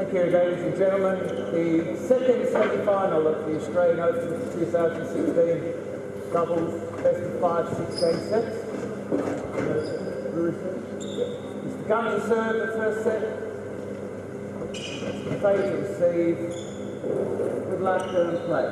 Thank you, ladies and gentlemen. The second semi-final of the Australian Open 2016 doubles best of 5 6-game sets. Mr. Gunn to serve the first set. Fahey to receive. Good luck and play.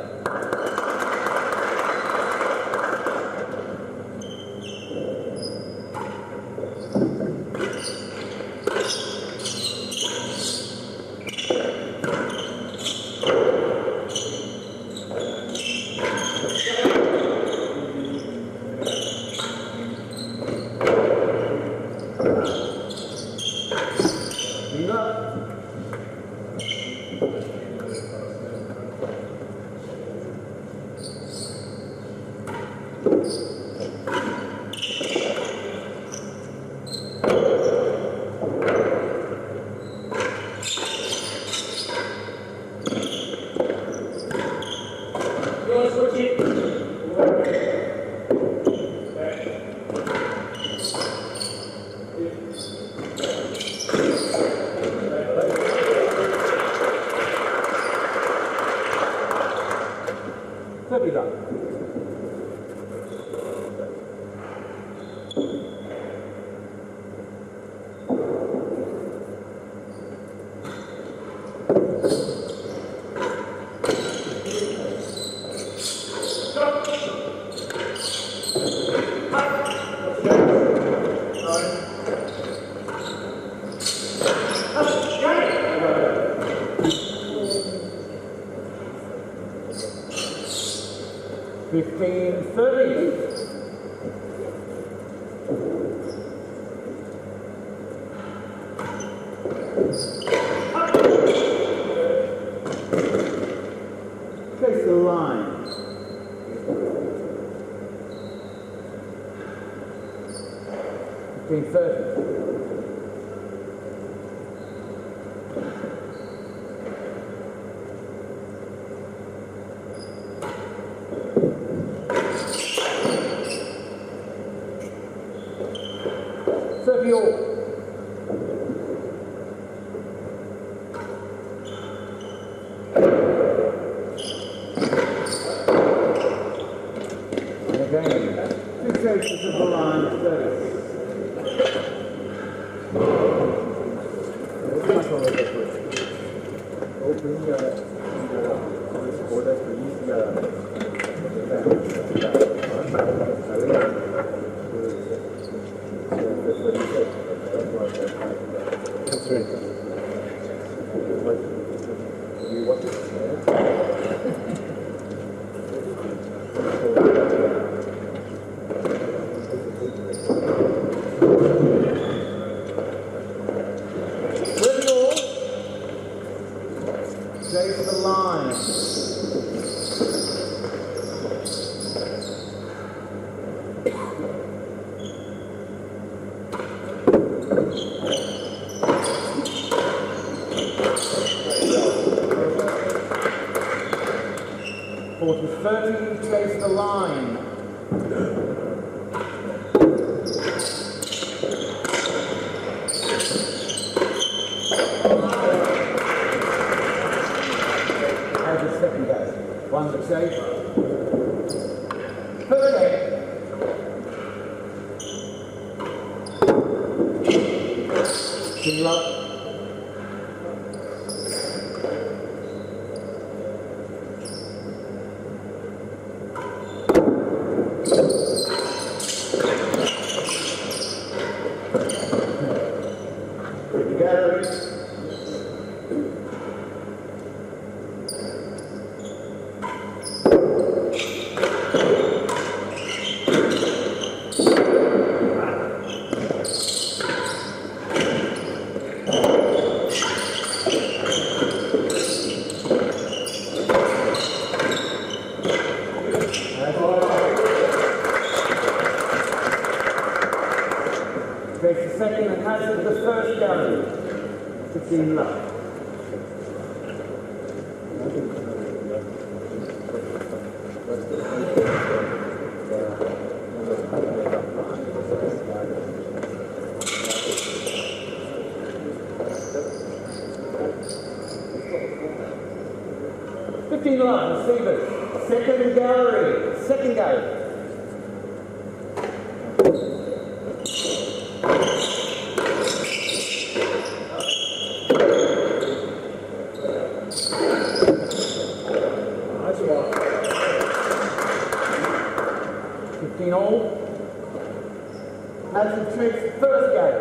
15-30. Chase the line. 15-30. Serve your. Two chases of the line, 30. Chase the line. .30, chase the line. Second go. One to chase. Perfect. Good luck. Takes the second and hazard the first gallery. 15 love. 15 love, receivers. Second gallery, second game. Nice one. 15 all. Has the tricks first game.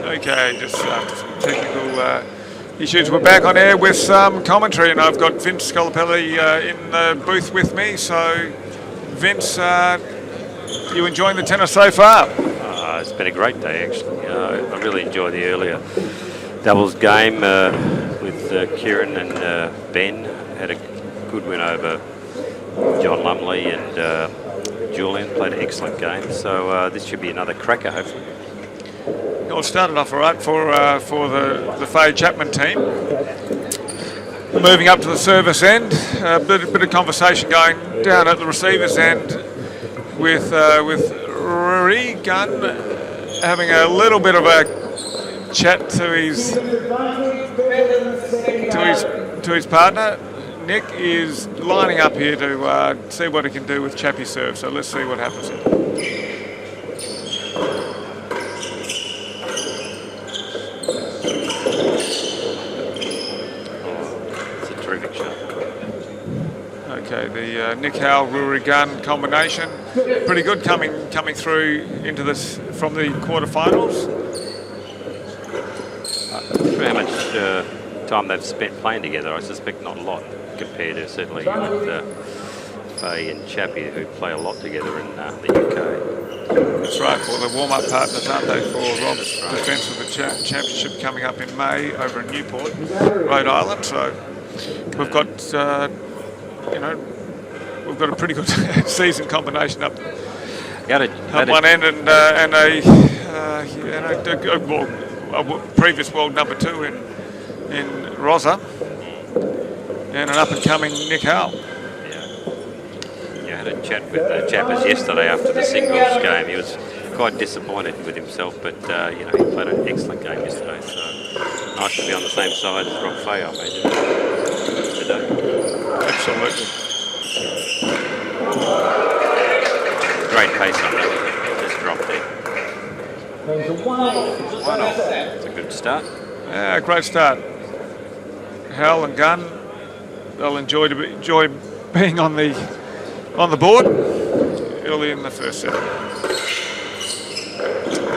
Okay, just after some technical issues, we're back on air with some commentary, and I've got Vince Scopelliti in the booth with me. So, Vince, you enjoying the tennis so far? It's been a great day, actually. I really enjoyed the earlier doubles game with Kieran and Ben. Had a good win over John Lumley, and Julian played an excellent game. So this should be another cracker, hopefully. Well, it started off all right for the Fahey Chapman team. Moving up to the service end, a bit of conversation going down at the receivers end with Ruaraidh, Gunn having a little bit of a chat to his partner. Nick is lining up here to see what he can do with Chappie's serve. So let's see what happens here. Okay, the Nick Howell, Ruaraidh Gunn combination, pretty good coming through into this from the quarterfinals. For how much time they've spent playing together, I suspect not a lot compared to certainly with Fahey and Chappie, who play a lot together in the UK. That's right, well, the warm-up partners, aren't they, for Rob's defence of the championship coming up in May over in Newport, Rhode Island. So we've got we've got a pretty good season combination up one end and a previous world number 2 in Rosa, and an up-and-coming Nick Howell. I had a chat with Chappers yesterday after the singles game. He was quite disappointed with himself, but he played an excellent game yesterday. So nice to be on the same side as Rob Fahey, I imagine, today. Absolutely. pace on that. Just dropped it. It's a good start. Yeah, great start. Howell and Gunn, they'll enjoy being on the board early in the first set.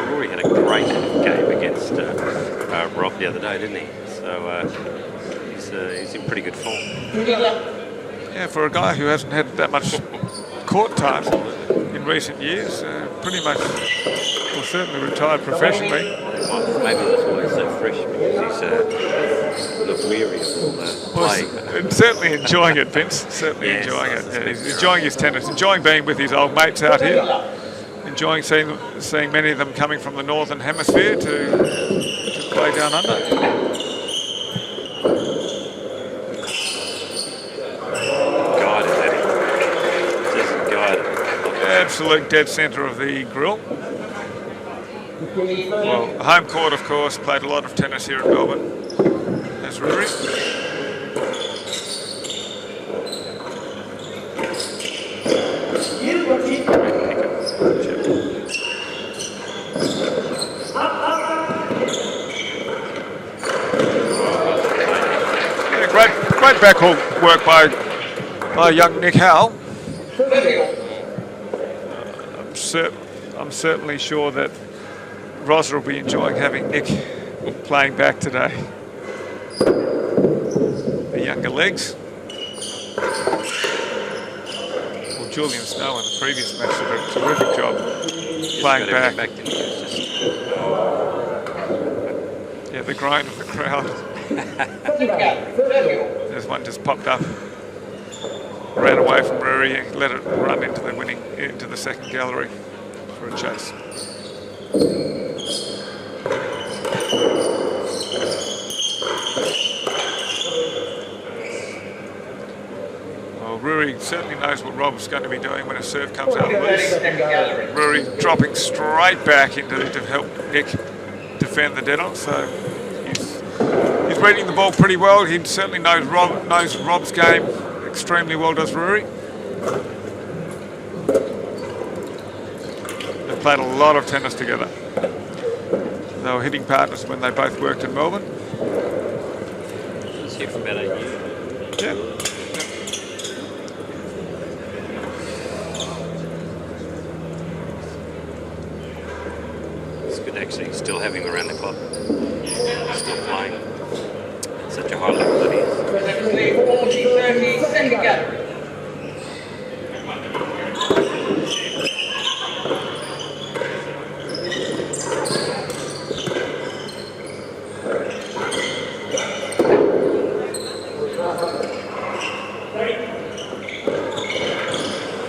Rory had a great game against Rob the other day, didn't he? So he's in pretty good form. Yeah, for a guy who hasn't had that much court time in recent years, pretty much, well, certainly retired professionally. Well, maybe that's why he's so fresh, because he's not weary of all the play. And certainly enjoying it, Vince. Certainly enjoying it. Yeah, he's enjoying his tennis, enjoying being with his old mates out here, enjoying seeing many of them coming from the northern hemisphere to play down under. Absolute dead centre of the grill. Well, home court, of course, played a lot of tennis here in Melbourne. There's Ruaraidh. Yeah, great backhaul work by young Nick Howell. I'm certainly sure that Rosa will be enjoying having Nick playing back today. The younger legs. Well, Julian Snow in the previous match did a terrific job playing back. Yeah, the groan of the crowd. There's one just popped up. Ran away from Ruaraidh and let it run into the second gallery for a chase. Well, Ruaraidh certainly knows what Rob's going to be doing when a serve comes out loose. Ruaraidh dropping straight back to help Nick defend the dead on. So he's reading the ball pretty well. He certainly knows Rob's game extremely well, does Ruaraidh. They've played a lot of tennis together. They were hitting partners when they both worked in Melbourne. Was here for about 8 years. Yeah. It's good actually still have him around the club. Still playing. Such a high level that he is. 40, second gallery.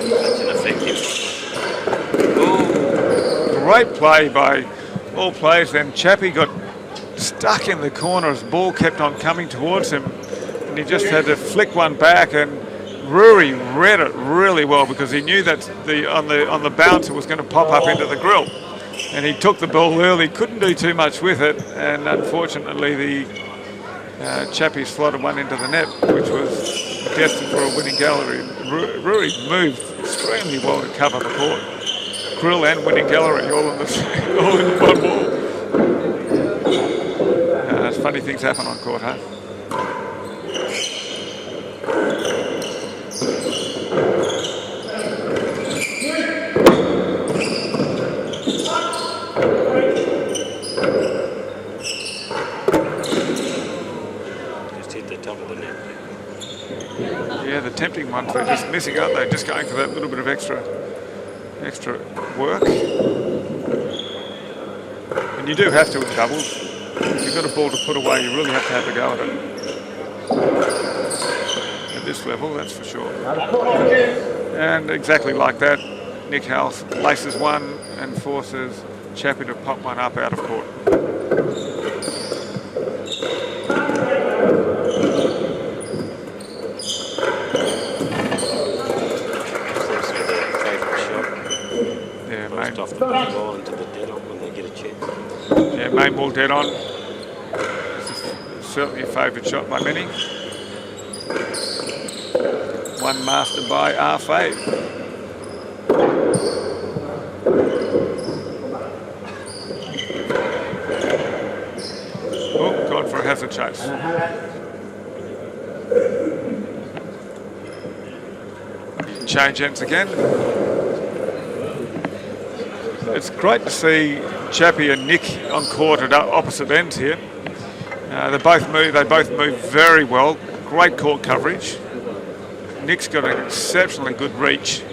That's an effective. Great play by all players. Then Chappie got stuck in the corner as the ball kept on coming towards him, and he just had to flick one back, and Ruaraidh read it really well because he knew that on the bounce it was going to pop up into the grill, and he took the ball early, couldn't do too much with it, and unfortunately the Chappie slotted one into the net, which was destined for a winning gallery. Ruaraidh moved extremely well to cover the court. Grill and winning gallery all in one ball. Funny things happen on court, huh? Just hit the top of the net. Yeah, the tempting ones, they're just missing, aren't they? Just going for that little bit of extra work. And you do have to in doubles. If you've got a ball to put away, you really have to have a go at it. At this level, that's for sure. And exactly like that, Nick Howell laces one and forces Chappie to pop one up out of court. Yeah, main ball into the dead on when they get a chance. Yeah, main ball dead on. This is certainly a favoured shot by many. One mastered by Fahey. the chase. Change ends again. It's great to see Chappie and Nick on court at opposite ends here. They both move very well. Great court coverage. Nick's got an exceptionally good reach,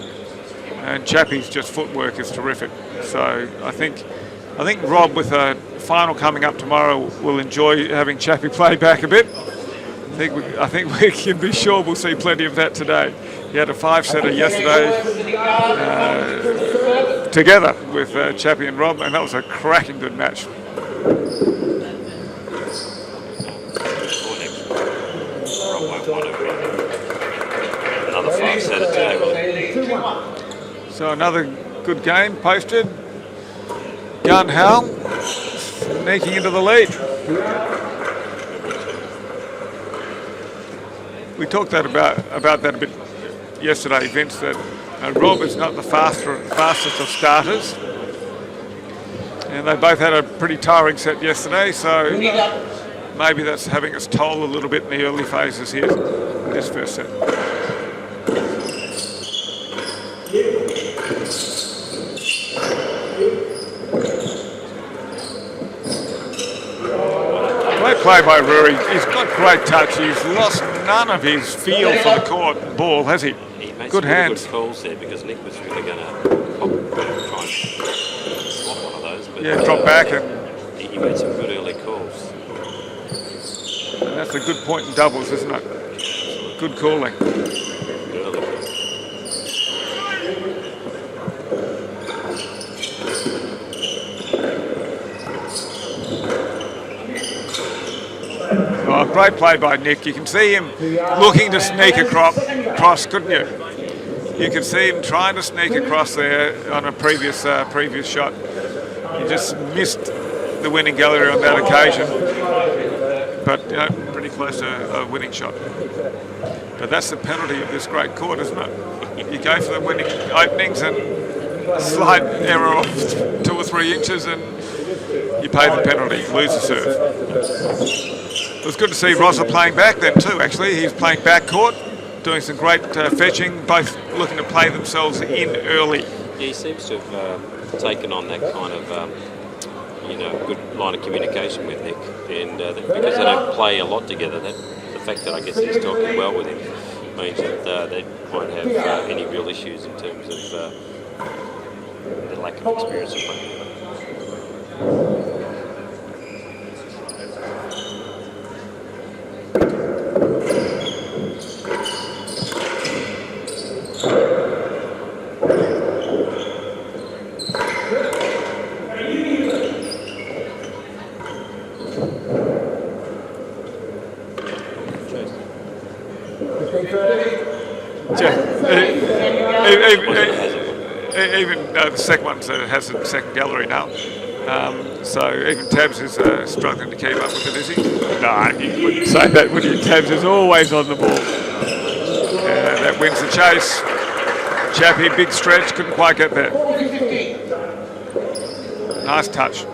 and Chappie's just footwork is terrific. So I think Rob, with a final coming up tomorrow, will enjoy having Chappie play back a bit. I think we can be sure we'll see plenty of that today. He had a 5-setter yesterday together with Chappie and Rob, and that was a cracking good match. Another 5-setter today. So another good game posted. Gunn Howell sneaking into the lead. We talked about that a bit yesterday, Vince, that Rob is not the fastest of starters. And they both had a pretty tiring set yesterday, so maybe that's having its toll a little bit in the early phases here, this first set. Great play by Ruaraidh. He's got great touch. He's lost none of his feel for the court ball, has he? He made good some hands. Good calls there, because Nick was really going to try and swap one of those. But, yeah, drop back, and he made some good early calls. And that's a good point in doubles, isn't it? Good calling. Early. Oh, great play by Nick. You can see him looking to sneak across, couldn't you? You can see him trying to sneak across there on a previous shot. He just missed the winning gallery on that occasion, but pretty close to a winning shot. But that's the penalty of this great court, isn't it? You go for the winning openings and a slight error of 2 or 3 inches and you pay the penalty, lose the serve. It was good to see Rosser playing back then too, actually. He's playing back court, doing some great fetching, both looking to play themselves in early. Yeah, he seems to have taken on that kind of, good line of communication with Nick. And because they don't play a lot together, the fact that I guess he's talking well with him means that they won't have any real issues in terms of the lack of experience of playing. Even the second one has a second gallery now. So even Tabs is struggling to keep up with it, is he? No, you wouldn't say that, would you? Tabs is always on the ball. That wins the chase. Chappie, big stretch, couldn't quite get there. Nice touch.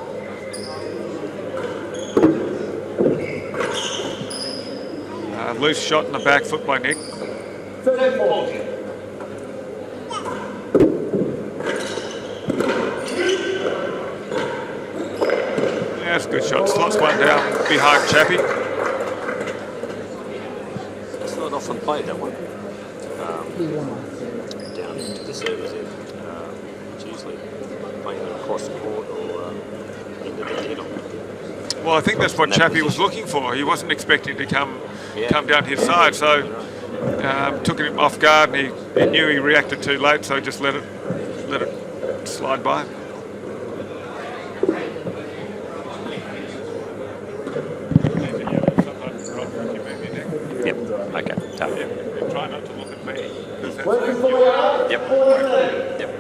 Loose shot in the back foot by Nick. Yeah, that's a good shot. Slots one down behind Chappie. It's not often played, that one. Down into the service end. It's usually playing them across the court or into the middle. Well, I think that's what Chappie was looking for. He wasn't expecting to come down his side, so took him off guard, and he knew he reacted too late, so just let it slide by. Yep. Okay. Tough. Yeah. Try not to look at me. Yep. Yep.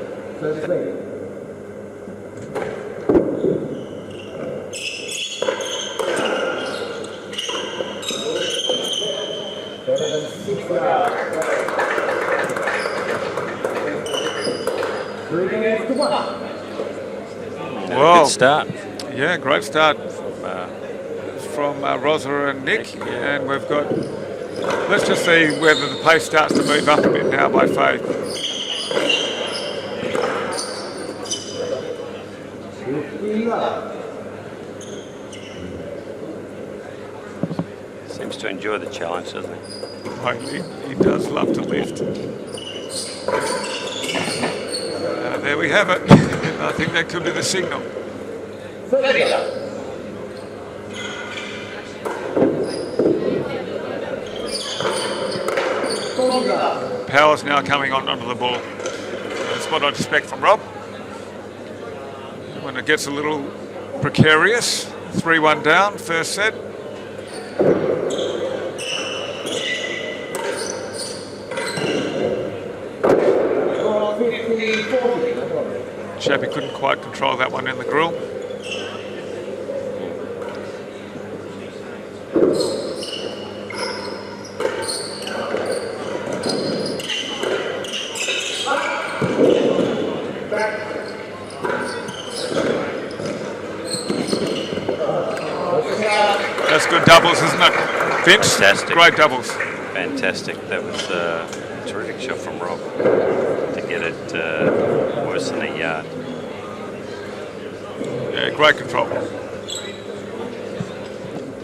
Well, good start. Yeah, great start from Rosa and Nick, and we've got. Let's just see whether the pace starts to move up a bit now by Fahey. Seems to enjoy the challenge, doesn't he? Oh, he does love to lift. There we have it. I think that could be the signal. Power's now coming onto the ball. That's what I'd expect from Rob. When it gets a little precarious, 3-1 down, first set. Chappie couldn't quite control that one in the grill. That's good doubles, isn't it? Vince? Fantastic. Great doubles. Fantastic. That was a terrific shot from Rob to get it worse than a yard. Yeah, great control.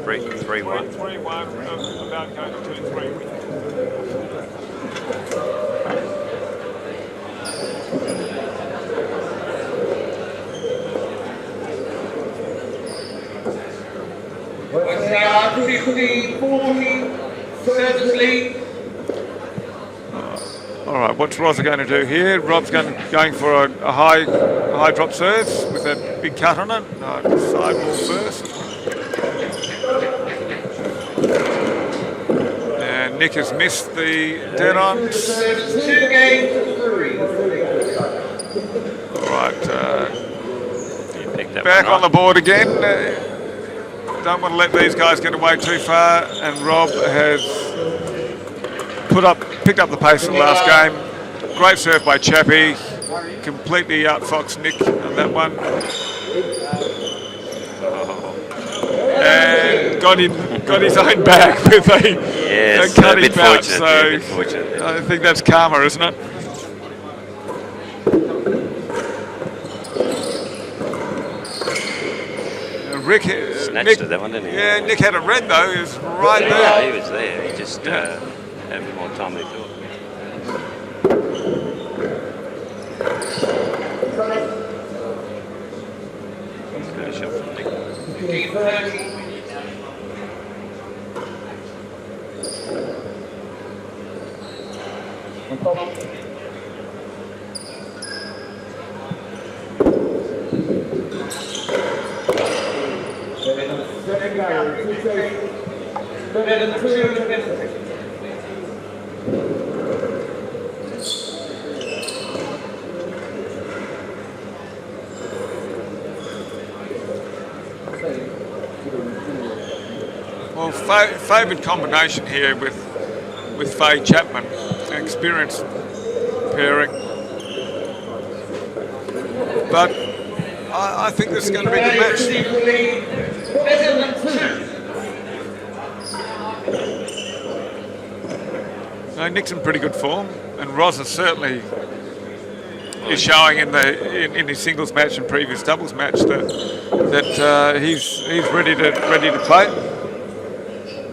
3-1. 3-1, about going to 2-3. What's now 50-40, service lead. All right, what's Rosa going to do here? Rob's going for a high drop serve with a big cut on it. Sideball first. And Nick has missed the dead-ons. 2 games to 3. All right, You picked that back one on the board again. Don't want to let these guys get away too far. And Rob has picked up the pace in the last game. Great serve by Chappie. Completely outfoxed Nick on that one. And got his own back with a cutting bout. So I think that's karma, isn't it? Snatched at that one, didn't he? Yeah, Nick had it red though. He was right there. Yeah, he was there. He just had more time than he thought. Good shot from Nick. 15-30. Well, favoured combination here with Fahey Chapman, an experienced pairing. But I think this is going to be a good match. Better than 2. No, Nick's in pretty good form, and Rosa certainly is showing in his singles match and previous doubles match that he's ready to play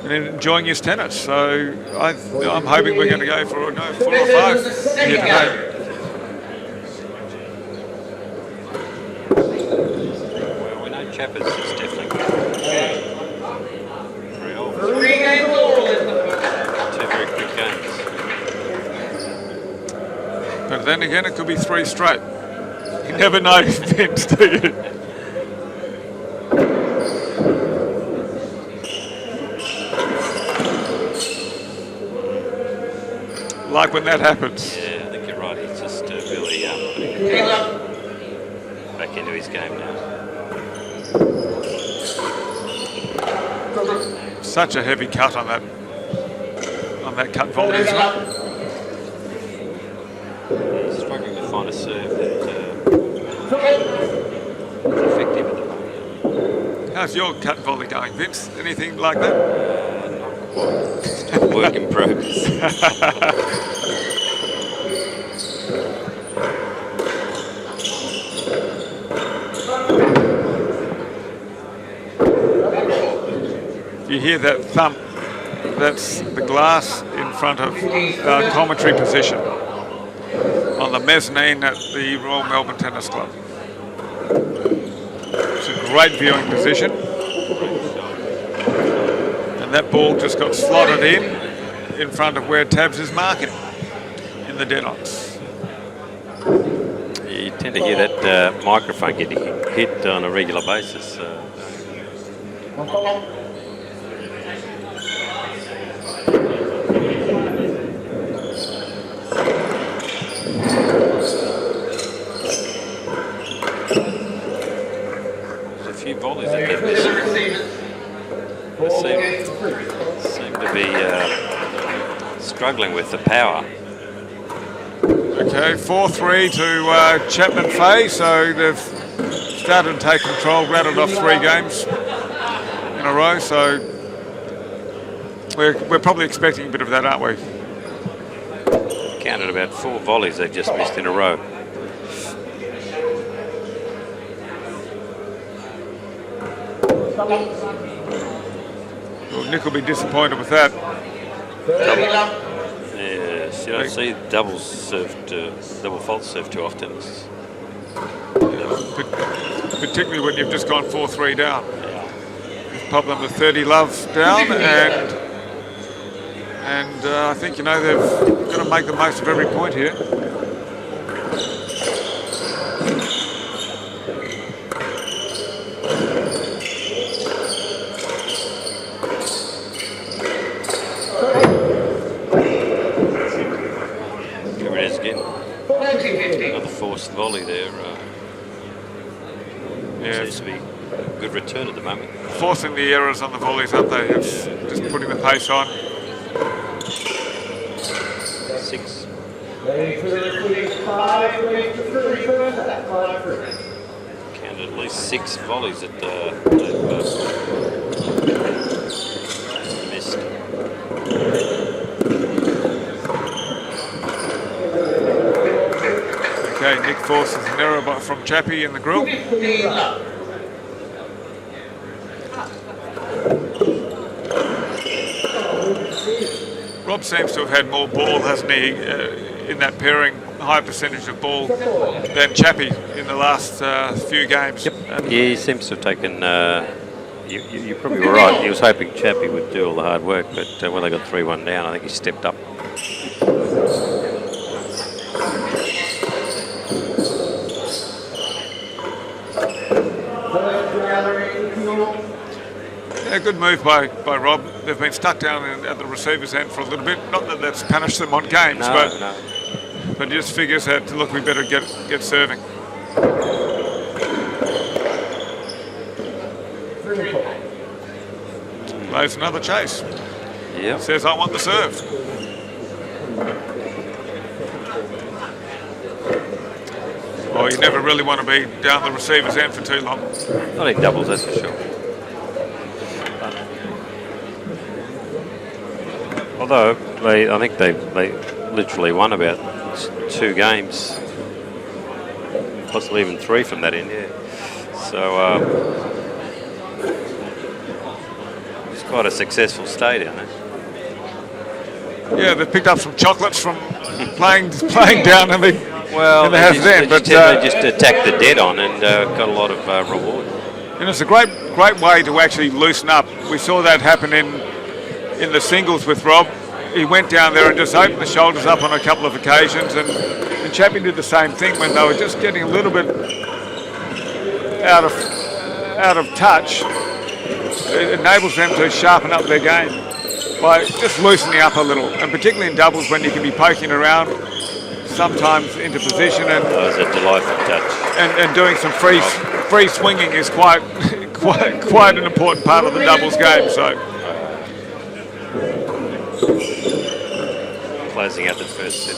and enjoying his tennis. So I'm hoping we're going to go for 4 or 5 here today. Well, we know Chappers is definitely good. 3 games all in the first. 2 very quick games. But then again, it could be 3 straight. You never know, Vince, do you? Like when that happens. Yeah, I think you're right. He's just really back into his game now. Such a heavy cut on that cut volley, isn't it? He's struggling to find a serve that is effective at the moment. How How's your cut volley going, Vince? Anything like that? Not quite. Still a work in progress. If you hear that thump, that's the glass in front of our commentary position on the mezzanine at the Royal Melbourne Tennis Club. It's a great viewing position. And that ball just got slotted in front of where Tabs is marking in the dead-ons. You tend to hear that microphone getting hit on a regular basis. There's a few volleys that get missing. They seem to be struggling with the power. Okay, 4-3 to Chapman Fahey, so they've started to take control, rattled off 3 games in a row, so we're probably expecting a bit of that, aren't we? Counted about 4 volleys they've just missed in a row. Well, Nick will be disappointed with that. Yes, you don't see double fault serve too often. Particularly when you've just gone 4-3 down. You've popped them to 30 love down, and I think, you know, they've got to make the most of every point here. Here it is again. Another forced volley there. Seems to be a good return at the moment. Forcing the errors on the volleys, aren't they? It's just putting the pace on. 6. Counted at least 6 volleys that they've missed. Okay, Nick forces an error from Chappie in the grill. Rob seems to have had more ball, hasn't he, in that pairing, high percentage of ball than Chappie in the last few games. Yep. Yeah, he seems to have taken. You probably were right. He was hoping Chappie would do all the hard work, but when they got 3-1 down, I think he stepped up. Yeah, good move by Rob. They've been stuck down at the receiver's end for a little bit. Not that that's punished them on games, but he just figures that, look, we better get serving. Plays another chase. Yeah. Says, I want the serve. Oh, you never really want to be down the receiver's end for too long. Not in doubles, that's for sure. Although I think they literally won about 2 games, possibly even 3 from that end. Yeah. So it's quite a successful stay down there. Yeah, they picked up some chocolates from playing down in the they just attacked the dead on and got a lot of reward. And it's a great way to actually loosen up. We saw that happen in the singles with Rob. He went down there and just opened the shoulders up on a couple of occasions, and Chapman did the same thing when they were just getting a little bit out of touch. It enables them to sharpen up their game by just loosening up a little, and particularly in doubles when you can be poking around sometimes into position, and that was a delightful touch. And doing some free swinging is quite an important part of the doubles game. So closing out the first set.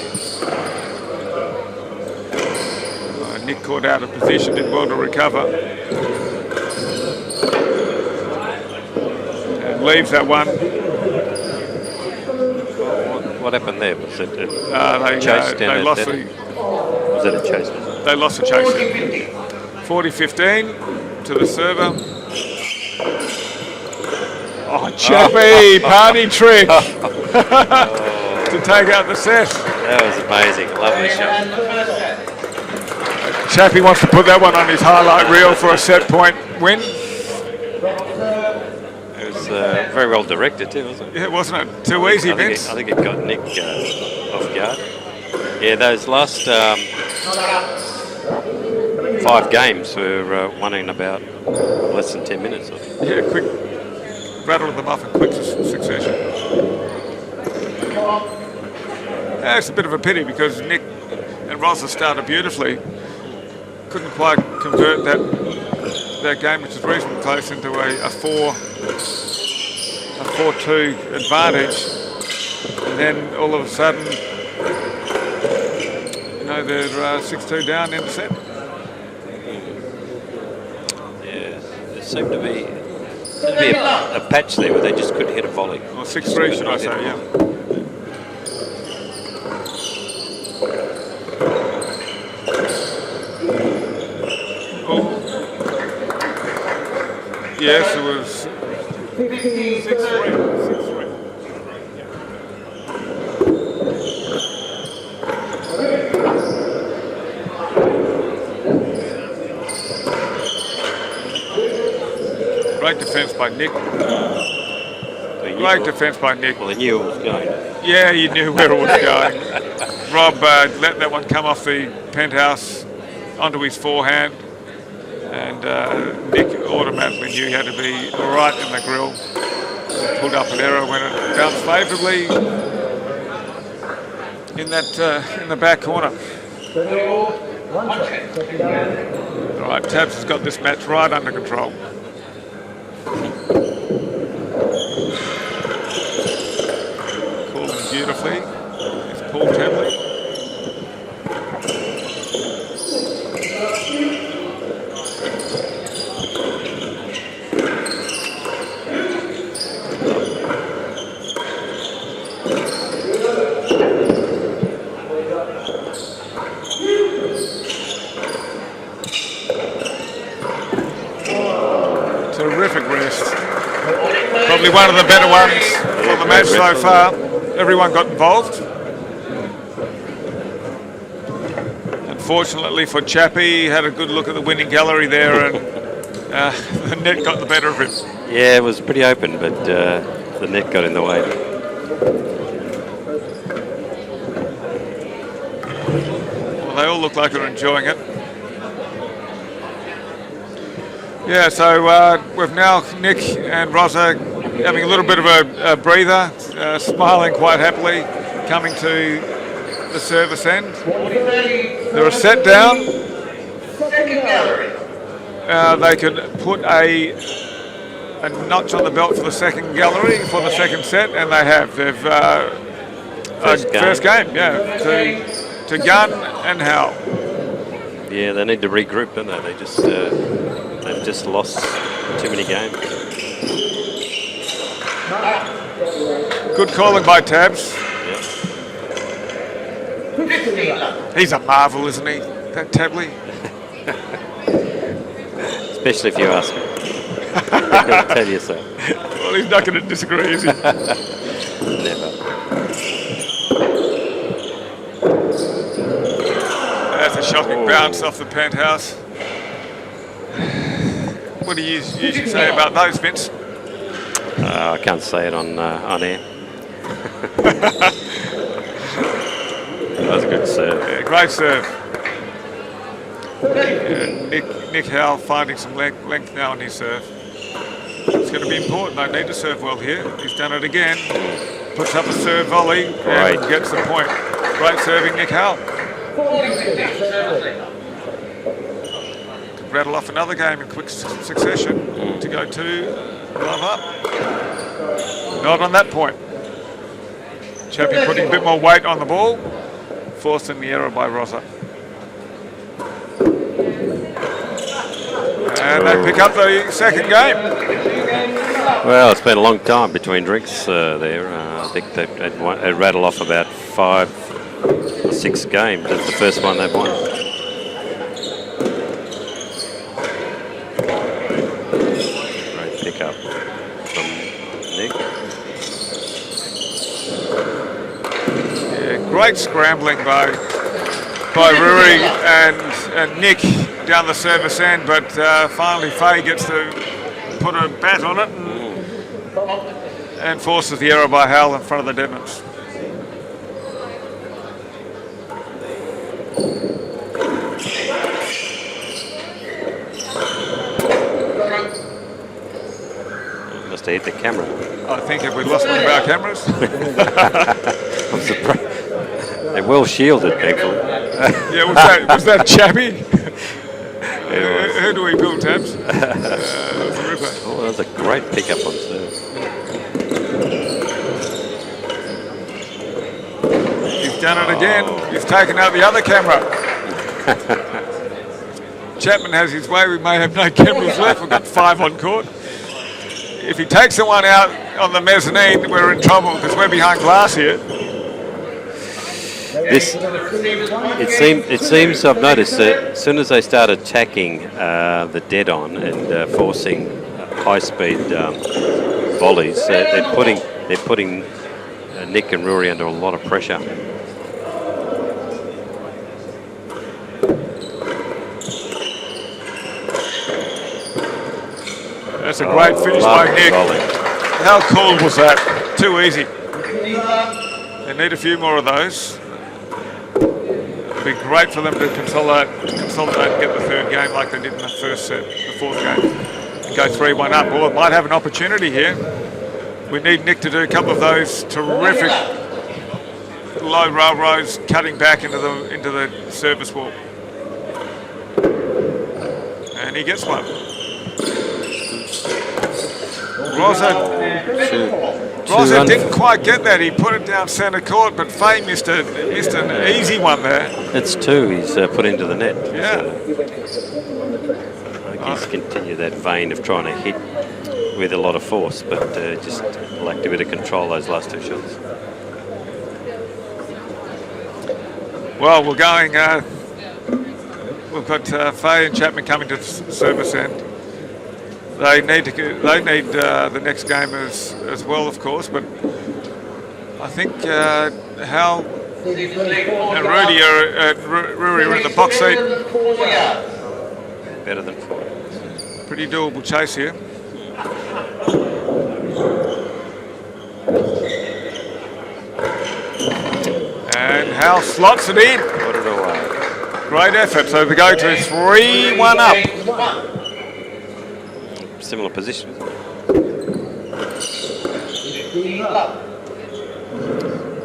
Nick caught out of position, did well to recover. leaves that one. What happened there? Was it a They chase down lost at the. Was it a chase? They lost the chase. 40-15 to the server. Oh, Chappie, party trick to take out the set. That was amazing. Lovely shot. Chappie wants to put that one on his highlight reel for a set point win. It was very well directed too, wasn't it? Yeah, wasn't it? Too easy, Vince. I think it got Nick off guard. Yeah, those last 5 games were won in about less than 10 minutes. Yeah, quick. Rattled them off in quick succession. Yeah, it's a bit of a pity because Nick and Rosa started beautifully. Couldn't quite convert that game, which is reasonably close, into a 4-2 advantage. And then all of a sudden, they're 6-2 down in the set. Yeah, there seemed to be a patch there where they just couldn't hit a volley. Or 6-3, should I say, yeah. Oh. Yes, it was 6-3. Great defence by Nick. Great defence by Nick. Well, they knew it was going. Yeah, you knew where it was going. Rob let that one come off the penthouse onto his forehand, and Nick automatically knew he had to be right in the grill. Pulled up an error when it bounced favourably in the back corner. All right, Tabs has got this match right under control. Calling beautifully. It's Paul Tabley. Terrific rest. Probably one of the better ones on the match so far. Everyone got involved. Unfortunately for Chappie, he had a good look at the winning gallery there, and the net got the better of him. Yeah, it was pretty open, but the net got in the way. Well, they all look like they're enjoying it. Yeah, so we've now Nick and Rosa having a little bit of a breather, smiling quite happily, coming to the service end. They're a set down. They can put a notch on the belt for the second gallery for the second set, and they have. They've first game, yeah, to Gunn and Howell. Yeah, they need to regroup, don't they? They've just lost too many games. Good calling by Tabs. Yeah. He's a marvel, isn't he, that Tabley? Especially if you ask him. He's going to tell you so. Well, he's not going to disagree, is he? Never. That's a shocking bounce off the penthouse. What do you usually say about those, Vince? I can't say it on air. That was a good serve. Yeah, great serve. Nick Howell finding some length now on his serve. It's going to be important. They need to serve well here. He's done it again. Puts up a serve volley and gets the point. Great serving, Nick Howell. Could rattle off another game in quick succession to go 2 love up. Not on that point. Chappie putting a bit more weight on the ball, forcing the error by Rosa. And they pick up the second game. Well, it's been a long time between drinks there. I think they'd rattle off about 5 or 6 games. That's the first one they've won. Great pickup from Nick. Yeah, great scrambling by Ruaraidh and Nick down the service end, but finally Fahey gets to put a bat on it and forces the error by Howell in front of the Devons. Must have hit the camera. I think, have we lost one of our cameras? I'm surprised. They're well shielded, thankfully. Yeah, was that Chappy? Who do we build, Tabs? Oh, that was a great pickup on serve. He's done it again. He's taken out the other camera. Chapman has his way. We may have no cameras left. We've got 5 on court. If he takes the one out on the mezzanine, we're in trouble because we're behind glass here. It seems I've noticed that as soon as they start attacking the dead on and forcing high-speed volleys, they're putting Nick and Ruaraidh under a lot of pressure. That's a great finish by Nick. Volley. How cool was that? Too easy. They need a few more of those. It'd be great for them to consolidate and get the third game like they did in the first set, the fourth game. And go 3-1 up. Well, it might have an opportunity here. We need Nick to do a couple of those terrific low railroads cutting back into the service wall. And he gets one. Rosa didn't quite get that. He put it down centre court, but Fahey missed an easy one there. That's 2 he's put into the net. Yeah. I think he's continued that vein of trying to hit with a lot of force, but just lacked a bit of control those last 2 shots. Well, we're going. We've got Fahey and Chapman coming to the service end. They need the next game as well, of course. But I think Howell and Ruaraidh are in the box seat. Better than 4. Pretty doable chase here. And Howell slots it in. Put it away. Great effort. So they go to 3-1 up. Similar position.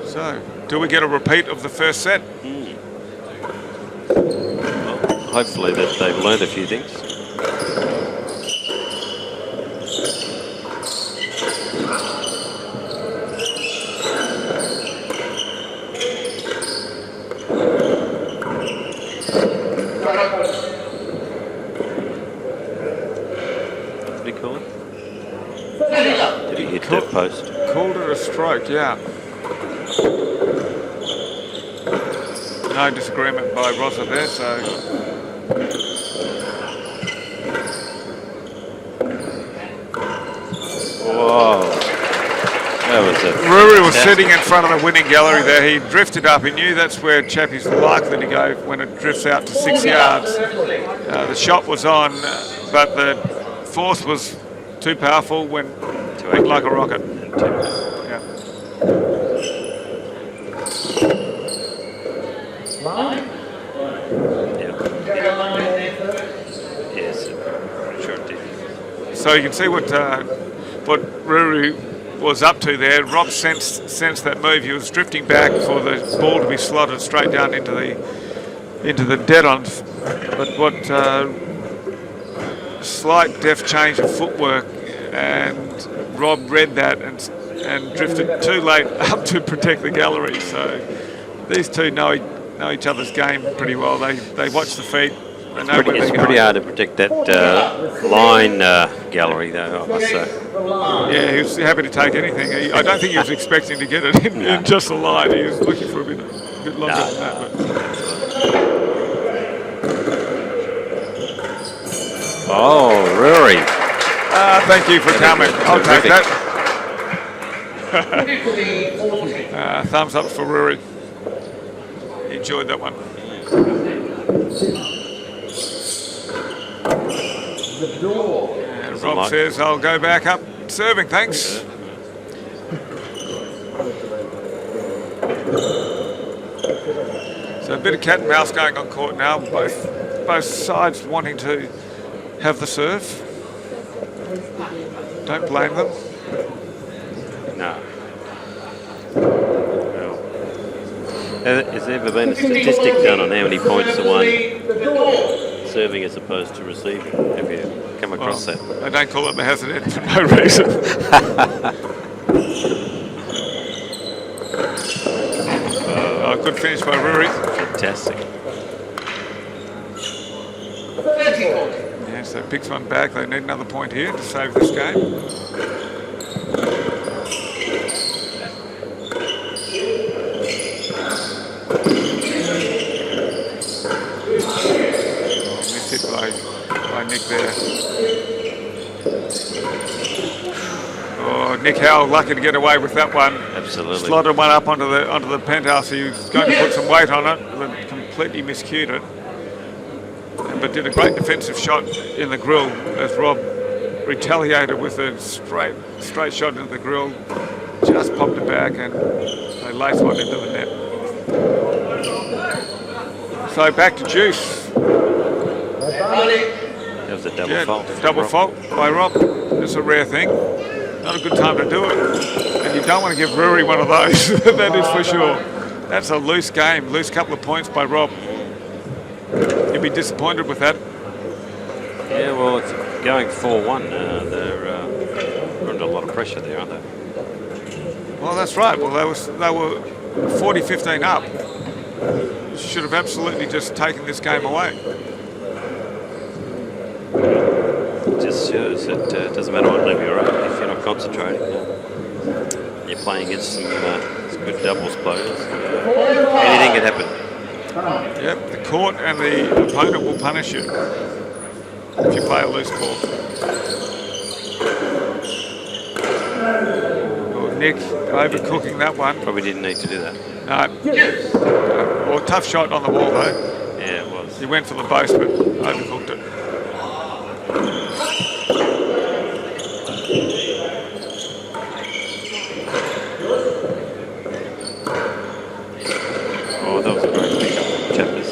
So, do we get a repeat of the first set? Well, hopefully that they've learned a few things. Did he hit that post? Called it a stroke, yeah. No disagreement by Rosa there, so... Whoa. That was a... Ruaraidh was sitting in front of the winning gallery there. He drifted up. He knew that's where Chappie's likely to go when it drifts out to 6 yards. The shot was on, but the force was too powerful, went like a rocket. Yeah. Yes, sure it did. So you can see what Ruaraidh was up to there. Rob sensed that move. He was drifting back for the ball to be slotted straight down into the dead-ons. But what slight deft change of footwork, and Rob read that and drifted too late up to protect the gallery. So these two know each other's game pretty well. They watch the feet, They know where It's they're pretty going. hard to protect that line gallery, though, I must say. Yeah, he was happy to take anything. I don't think he was expecting to get it in just a line. He was looking for a bit longer than that. But. Oh, Ruaraidh. Thank you for coming. I'll take terrific. that. Thumbs up for Ruaraidh. Enjoyed that one. Rob says, I'll go back up serving, thanks. So a bit of cat and mouse going on court now, both sides wanting to have the serve. Don't blame them. No. Well, has there ever been a statistic done on how many points the one serving as opposed to receiving? Have you come across that? I don't call it the hazard end for no reason. Good finish by Ruaraidh. Fantastic. Yeah, so picks one back. They need another point here to save this game. Missed it by Nick there. Oh, Nick Howell lucky to get away with that one. Absolutely. Slotted one up onto the penthouse. He was going to put some weight on it, but completely miscued it. But did a great defensive shot in the grill as Rob retaliated with a straight shot into the grill. Just popped it back and they laced one into the net. So back to Juice. That was a double fault. Double fault by Rob. It's a rare thing. Not a good time to do it. And you don't want to give Ruaraidh one of those. That is for sure. That's a loose game. Loose couple of points by Rob. You'd be disappointed with that. Yeah, well, it's going 4-1. They're under a lot of pressure there, aren't they? Well, that's right. Well, they were 40-15 up. Should have absolutely just taken this game away. Just shows that it doesn't matter what level you're at if you're not concentrating. You're playing against some good doubles players. Anything can happen. Yep, the court and the opponent will punish you if you play a loose ball. Oh, Nick overcooking that one. Probably didn't need to do that. No. Well, tough shot on the wall though. Yeah, it was. He went for the post but overcooked it. Oh, that was a great pickup. Chapters.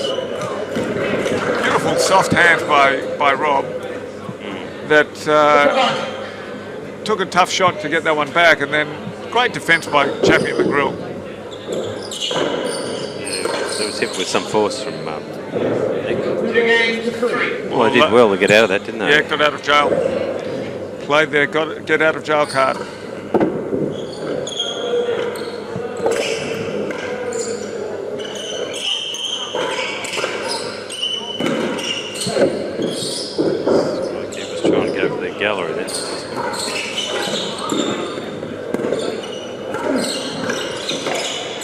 Beautiful soft hands by Rob that took a tough shot to get that one back, and then great defence by Chapman in the grill. It was hit with some force from Nick. Well, they Well, did well to get out of that, didn't they? Yeah, got out of jail. Played their get out of jail card. Keepers trying to get over the gallery there.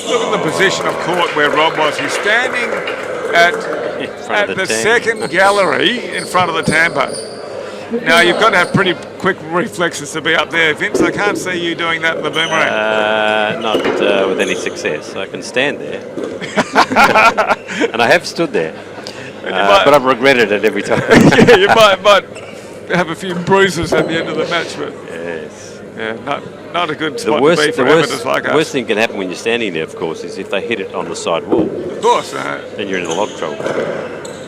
Look at the position of court where Rob was. He's standing at the second gallery in front of the tambo. Now, you've got to have pretty quick reflexes to be up there. Vince, I can't see you doing that in the boomerang. Not with any success. I can stand there. And I have stood there. But I've regretted it every time. Yeah, you might have a few bruises at the end of the match, but Yes. yeah, not a good spot to be for amateurs like the us. worst thing can happen when you're standing there, of course, is if they hit it on the side wall. Of course, Then you're in a lot of trouble.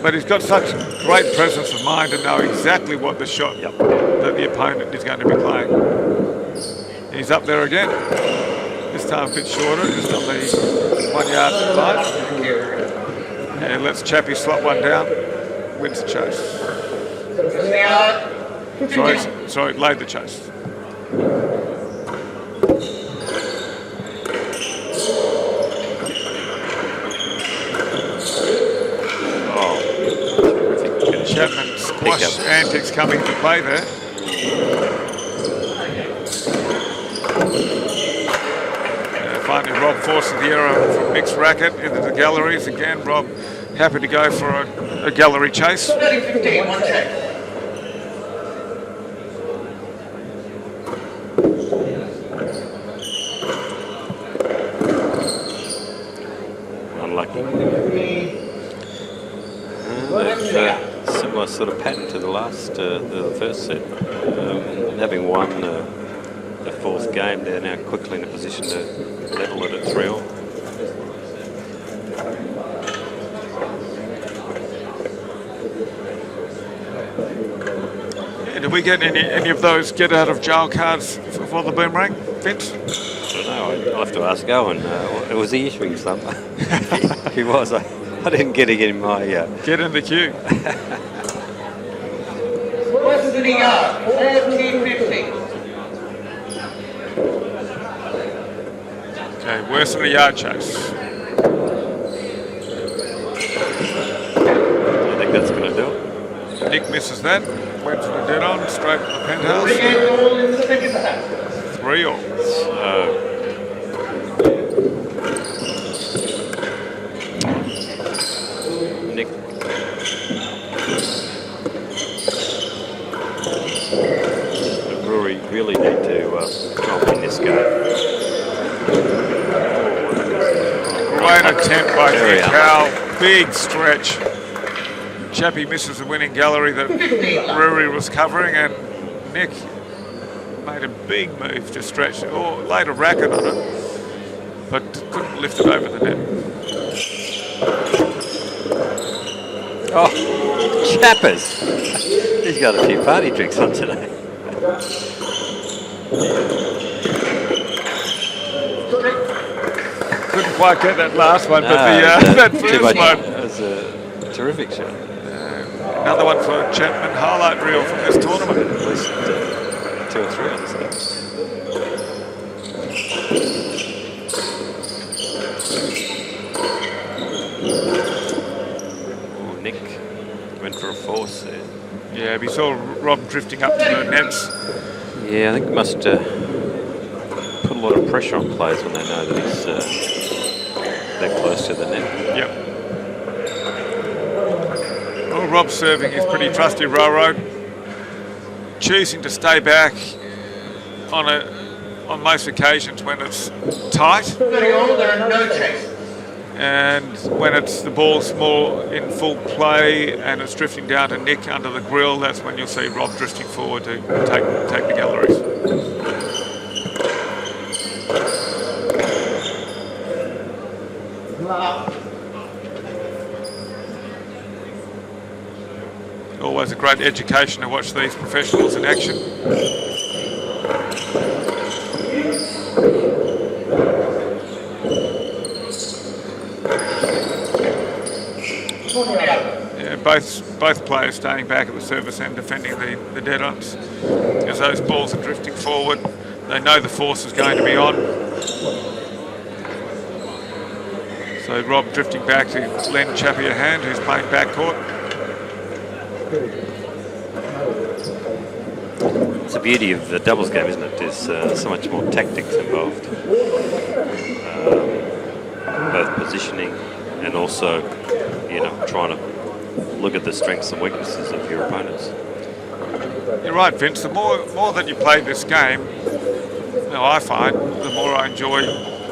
but he's got such great presence of mind to know exactly what the shot Yep. that the opponent is going to be playing. He's up there again. This time a bit shorter, just on the 1 yard line. And lets Chappie slot one down. Wins the chase. Sorry, laid the chase. Oh, terrific. Chapman squash antics coming to play there. Finally, Rob forces the error from mixed racket into the galleries. Again, Rob happy to go for a gallery chase. 30-15, one check. Unlucky. Similar sort of pattern to the last, the first set. Having won the fourth game, they're now quickly in a position to level it at 3-all. Yeah, did we get any of those get out of jail cards for the boomerang, Vince? I don't know. I'll have to ask Owen. Was he issuing some? He was. I didn't get it in my... Get in the queue. West of the yard, 40-50. Okay, worse than a yard chase. I think that's going to do it. Nick misses that. Went for the dead on, straight to the penthouse. 3-game ball in the second half. 3-all. Nick. Ruaraidh really need to try and win this game. Great attempt by Very Nick Howell. Big stretch. Chappie misses the winning gallery that Ruaraidh was covering, and Nick made a big move to stretch, or laid a racket on it, but couldn't lift it over the net. Oh, Chappers. He's got a few party tricks on today. Couldn't quite get that last one, but that first one. That was a terrific shot. Another one for Chapman, highlight reel from this tournament. At least 2 or 3 on this game. Oh, Nick went for a force there. Yeah, we saw Rob drifting up to the nets. Yeah, I think it must put a lot of pressure on players when they know that he's that close to the net. Yep. Well, Rob's serving his pretty trusty railroad, choosing to stay back on most occasions when it's tight, 30-all, there are no checks. and when it's the ball's more in full play and it's drifting down to Nick under the grill, that's when you'll see Rob drifting forward to take the galleries. Always a great education to watch these professionals in action. Yeah, both players staying back at the service end, defending the dead-ons. As those balls are drifting forward, they know the force is going to be on. So Rob drifting back to lend Chappie a hand, who's playing backcourt. It's the beauty of the doubles game, isn't it? There's so much more tactics involved. Both positioning and also, trying to look at the strengths and weaknesses of your opponents. You're right, Vince. The more that you play this game, I find, the more I enjoy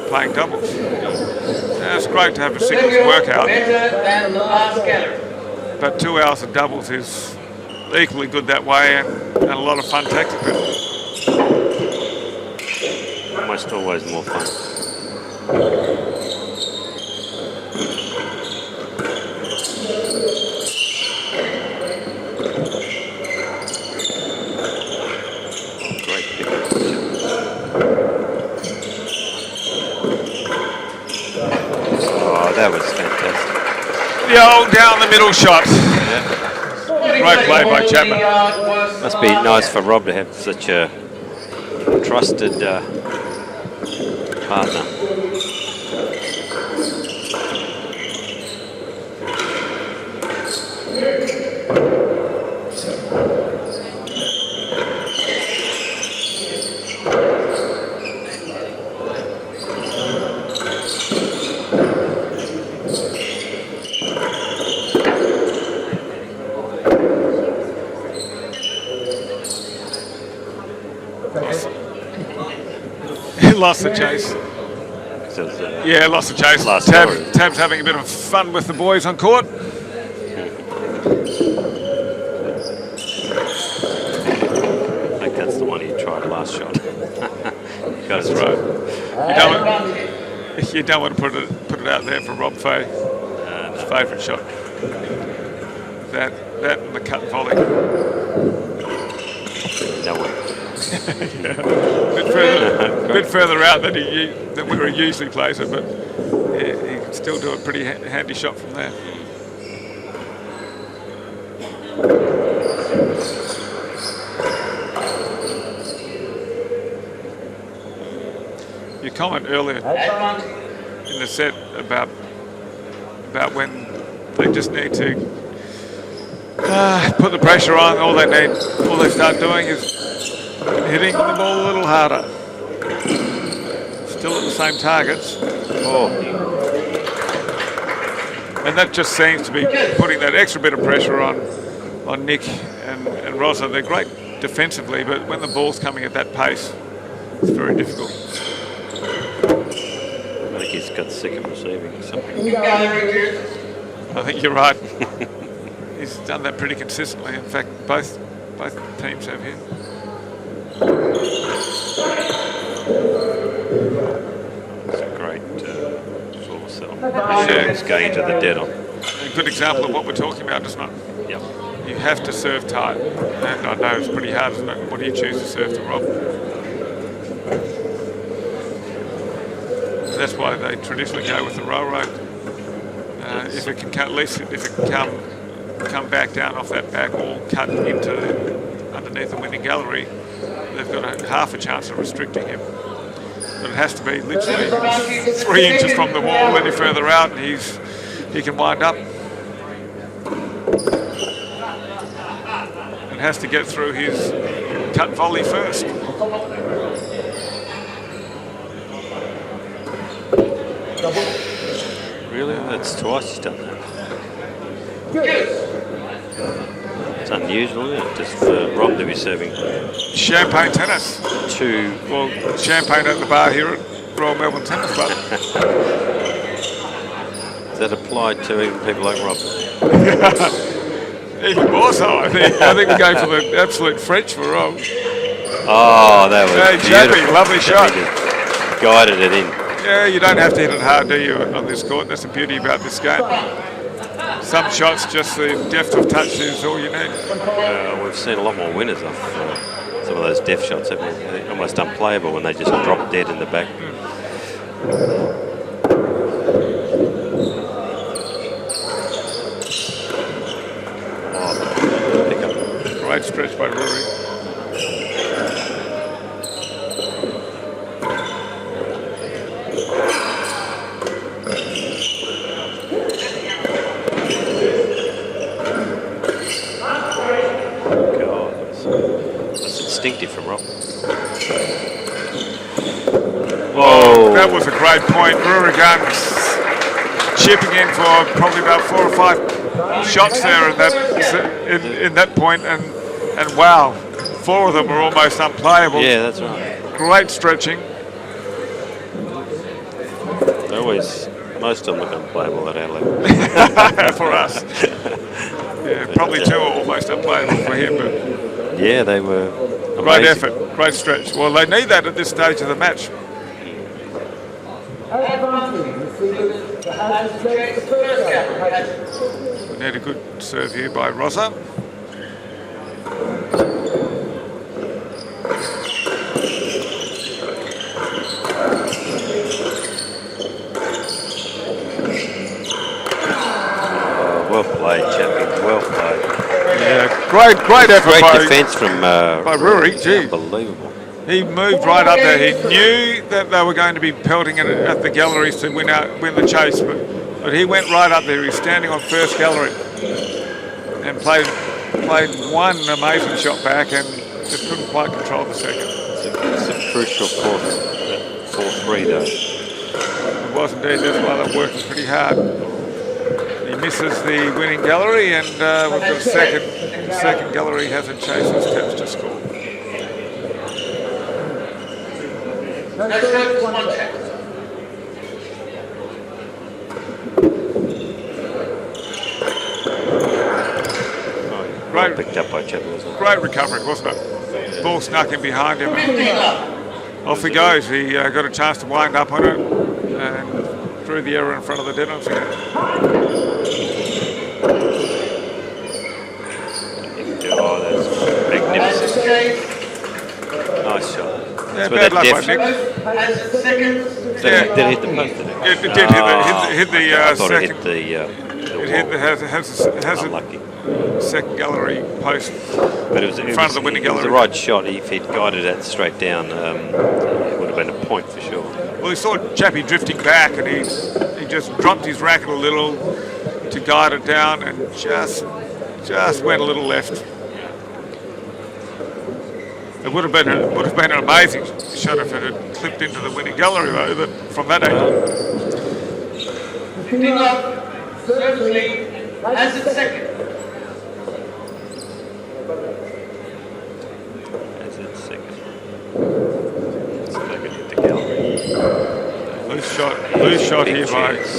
playing doubles. It's great to have a singles workout, Better than the last gallery. but 2 hours of doubles is equally good that way and a lot of fun tactically. Almost always more fun. Great pickup. Oh, that was fantastic. The old down the middle shot. Yeah. Great play by Chapman. Must be nice for Rob to have such a trusted partner. lost the chase. So Yeah, lost the chase. Last Tab's having a bit of fun with the boys on court. I think that's the one he tried last shot. Got it right. You don't want to put it out there for Rob Fahey. His favourite shot. That and the cut volley. No one. Bit further out than where he usually plays it, but yeah, he can still do a pretty handy shot from there. Your comment earlier in the set about when they just need to put the pressure on. All they start doing is hitting the ball a little harder. Still at the same targets. Oh. And that just seems to be putting that extra bit of pressure on Nick and Rosa. They're great defensively, but when the ball's coming at that pace, it's very difficult. I think he's got sick of receiving or something. I think you're right. He's done that pretty consistently. In fact, both teams have here. It's a great floor cell. It's going into the dead on. A good example of what we're talking about, isn't it? Yep. You have to serve tight. And I know it's pretty hard, isn't it? What do you choose to serve to Rob? That's why they traditionally go with the Ruaraidh. If it can come back down off that back or cut into underneath the winning gallery, they've got half a chance of restricting him. But it has to be literally 3 inches from the wall. Any further out, and he can wind up. And has to get through his cut volley first. Really? That's twice he's done that. It's unusual, isn't it? Just for Rob to be serving Champagne tennis. Well, champagne at the bar here at Royal Melbourne Tennis Club. Is that applied to even people like Rob? Even more so, I think. I think we go for the absolute French for Rob. Oh, that was beautiful. Chappie, lovely shot. Just guided it in. Yeah, you don't have to hit it hard, do you, on this court? That's the beauty about this game. Some shots, just the depth of touch is all you need. We've seen a lot more winners off some of those deft shots. They're almost unplayable when they just drop dead in the back. Oh, pick up. Great stretch by Ruaraidh. Instinctive from Rob. Oh, that was a great point. Ruaraidh Gunn's chipping in for probably about 4 or 5 shots there in that point, and wow, 4 of them were almost unplayable. Yeah, that's right. Great stretching. Most of them look unplayable at Adelaide. For us. Yeah, probably 2 are almost unplayable for him, but yeah, they were amazing. Great effort, great stretch. Well, they need that at this stage of the match. We need a good serve here by Rosa. Well played, Chapman. Well played. Yeah, great effort. Great defence from Ruaraidh. Gee, unbelievable. he moved right up there. He knew that they were going to be pelting it at the galleries to win the chase, but he went right up there. He's standing on first gallery and played one amazing shot back and just couldn't quite control the second. It's a crucial 4-3 though. It was indeed. That's why they're working pretty hard. He misses the winning gallery, and we've got a second gallery hasn't chased his Tabs to score. No No service, service, 1 1 check. check. Great, Picked up by Chapman, wasn't it? great recovery, wasn't it? Ball snuck in behind him. 15 up. Off he goes. He got a chance to wind up on it and threw the error in front of the Dinners again. Oh, that's magnificent. Chase. Nice shot. Yeah, With bad that luck by depth. Nick. As second. Did it hit the post? Did it? It did hit the I thought second. it hit the It hit wall. has Unlucky. a second gallery post. But it was in front of the winning It was the gallery. right shot. If he'd guided that straight down, it would have been a point for sure. Well, he saw Chappie drifting back, and he just dropped his racket a little to guide it down, and just went a little left. It would have been an amazing shot if it had clipped into the winning gallery, though. But from that angle, 15 up. Service lead. As at second. That's it, second. So they could hit the gallery. loose shot Big here by. chance.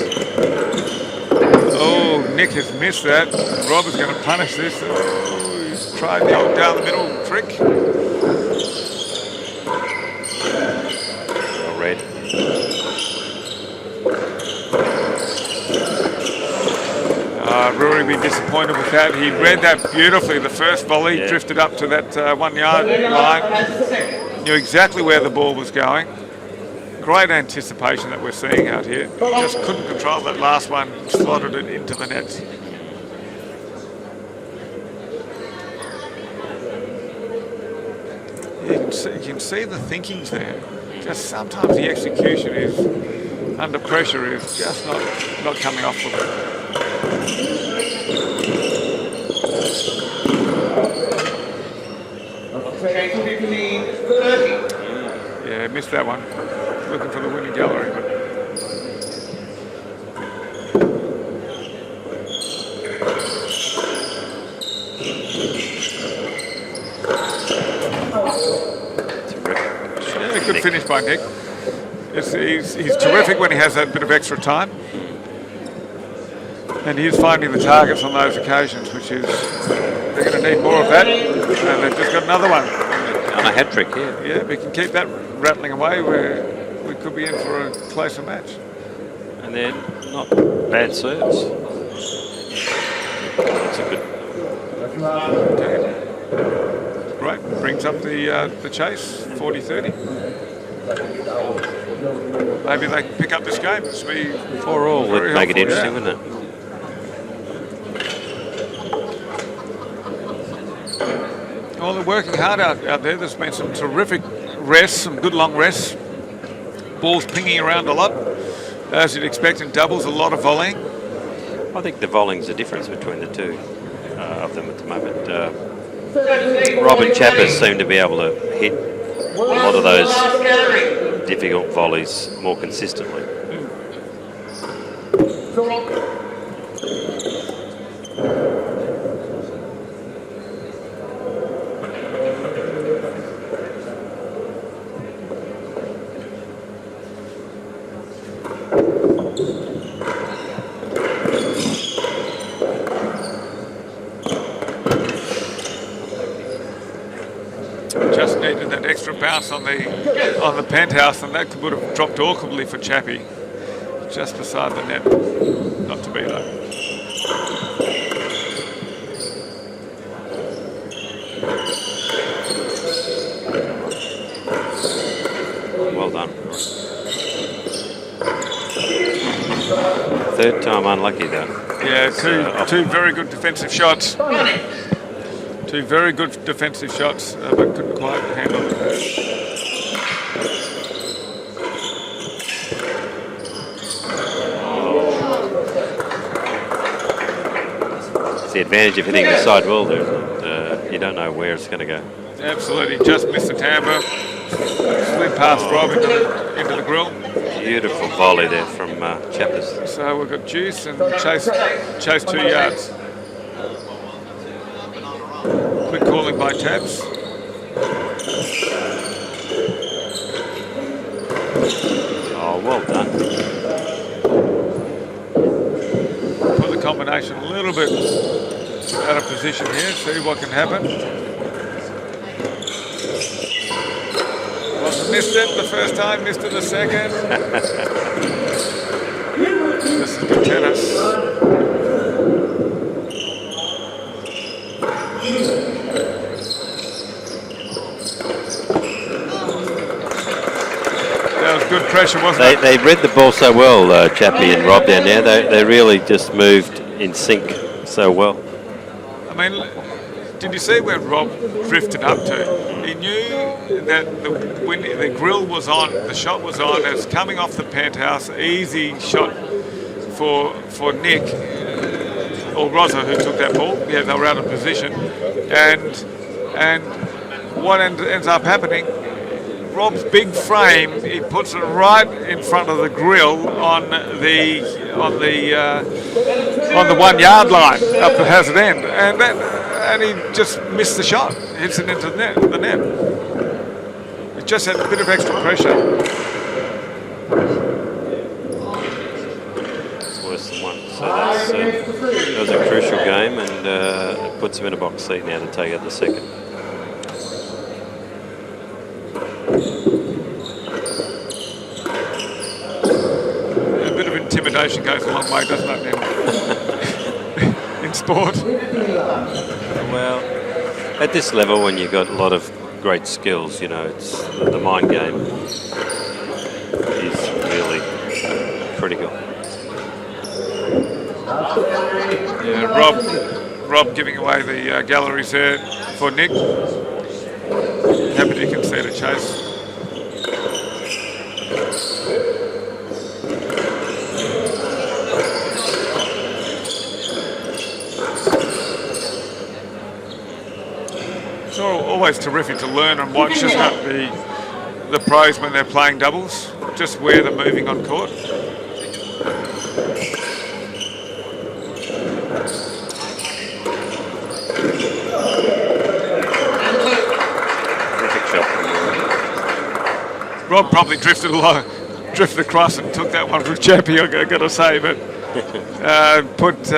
Oh, Nick has missed that. Rob is going to punish this. Oh, he's tried the old down the middle trick. Well read. Ruaraidh be disappointed with that. He read that beautifully. The first volley Yeah. drifted up to that 1 yard line. As at second. Knew exactly where the ball was going. Great anticipation that we're seeing out here. Just couldn't control that last one. Slotted it into the net. You can see the thinkings there. Just sometimes the execution is under pressure is just not coming off with it. Chase 15, 30. Yeah, missed that one. Looking for the winning gallery, but yeah, good finish by Nick. He's terrific when he has that bit of extra time. And he's finding the targets on those occasions, which is, they're going to need more of that. And they've just got another one. On a hat trick here. Yeah, we can keep that rattling away where we could be in for a closer match. And they're not bad serves. That's a good. Okay. Great, brings up the chase, 40-30. Maybe they can pick up this game. This would be 4-all would very make it helpful, interesting, yeah. wouldn't it? Well, they're working hard out there. There's been some terrific rests, some good long rests. Balls pinging around a lot, as you'd expect in doubles, a lot of volleying. I think the volleying's the difference between the two of them at the moment. Rob and Chapman seem to be able to hit a lot of those difficult volleys more consistently. Just needed that extra bounce on the penthouse, and that would have dropped awkwardly for Chappie. Just beside the net. Not to be though. Well done. Third time unlucky though. Yeah, two very good defensive shots. Two very good defensive shots, but couldn't quite handle it. It's the advantage of hitting the side wall there. You don't know where it's going to go. Absolutely, just missed the tambour. Slid past Rob into the grill. Beautiful volley there from Chapman. So we've got Juice and Chase 2 yards. Quick calling by Tabs. Oh, well done. Put the combination a little bit out of position here, see what can happen. Wasn't missed it the first time, missed it the second. This is good tennis. That was good pressure, wasn't it? They read the ball so well, Chappie and Rob down there. They really just moved in sync so well. I mean, did you see where Rob drifted up to? He knew that when the grill was on, the shot was on, it's coming off the penthouse, easy shot for Nick, or Rosa, who took that ball. Yeah, they were out of position. And what ends up happening, Rob's big frame, he puts it right in front of the grill on the 1 yard line up the hazard end, and he just missed the shot, hits it into the net. He just had a bit of extra pressure. It's worse than one. So that was a crucial game, and it puts him in a box seat now to take out the second. Intimidation goes a long way, doesn't it, in sport? Well, at this level, when you've got a lot of great skills, you know, it's the mind game is really critical. Yeah, Rob giving away the galleries there for Nick. Happy to concede a chase. It's always terrific to learn and watch, isn't it, the pros when they're playing doubles, just where they're moving on court. Perfect shot. Rob probably drifted across and took that one from Chappie, I've got to say, but put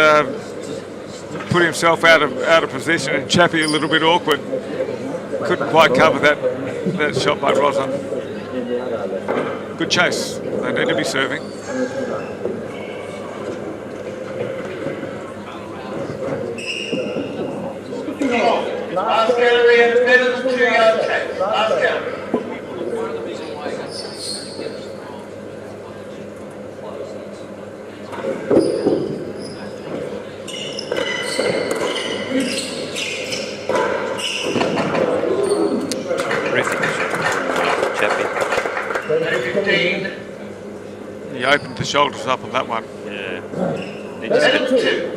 himself out of position, and Chappie a little bit awkward. Couldn't quite cover that shot by Rosa. Good chase. They need to be serving. Last gallery and middle 2 yard chase. Last gallery. He opened the shoulders up on that one. Yeah. They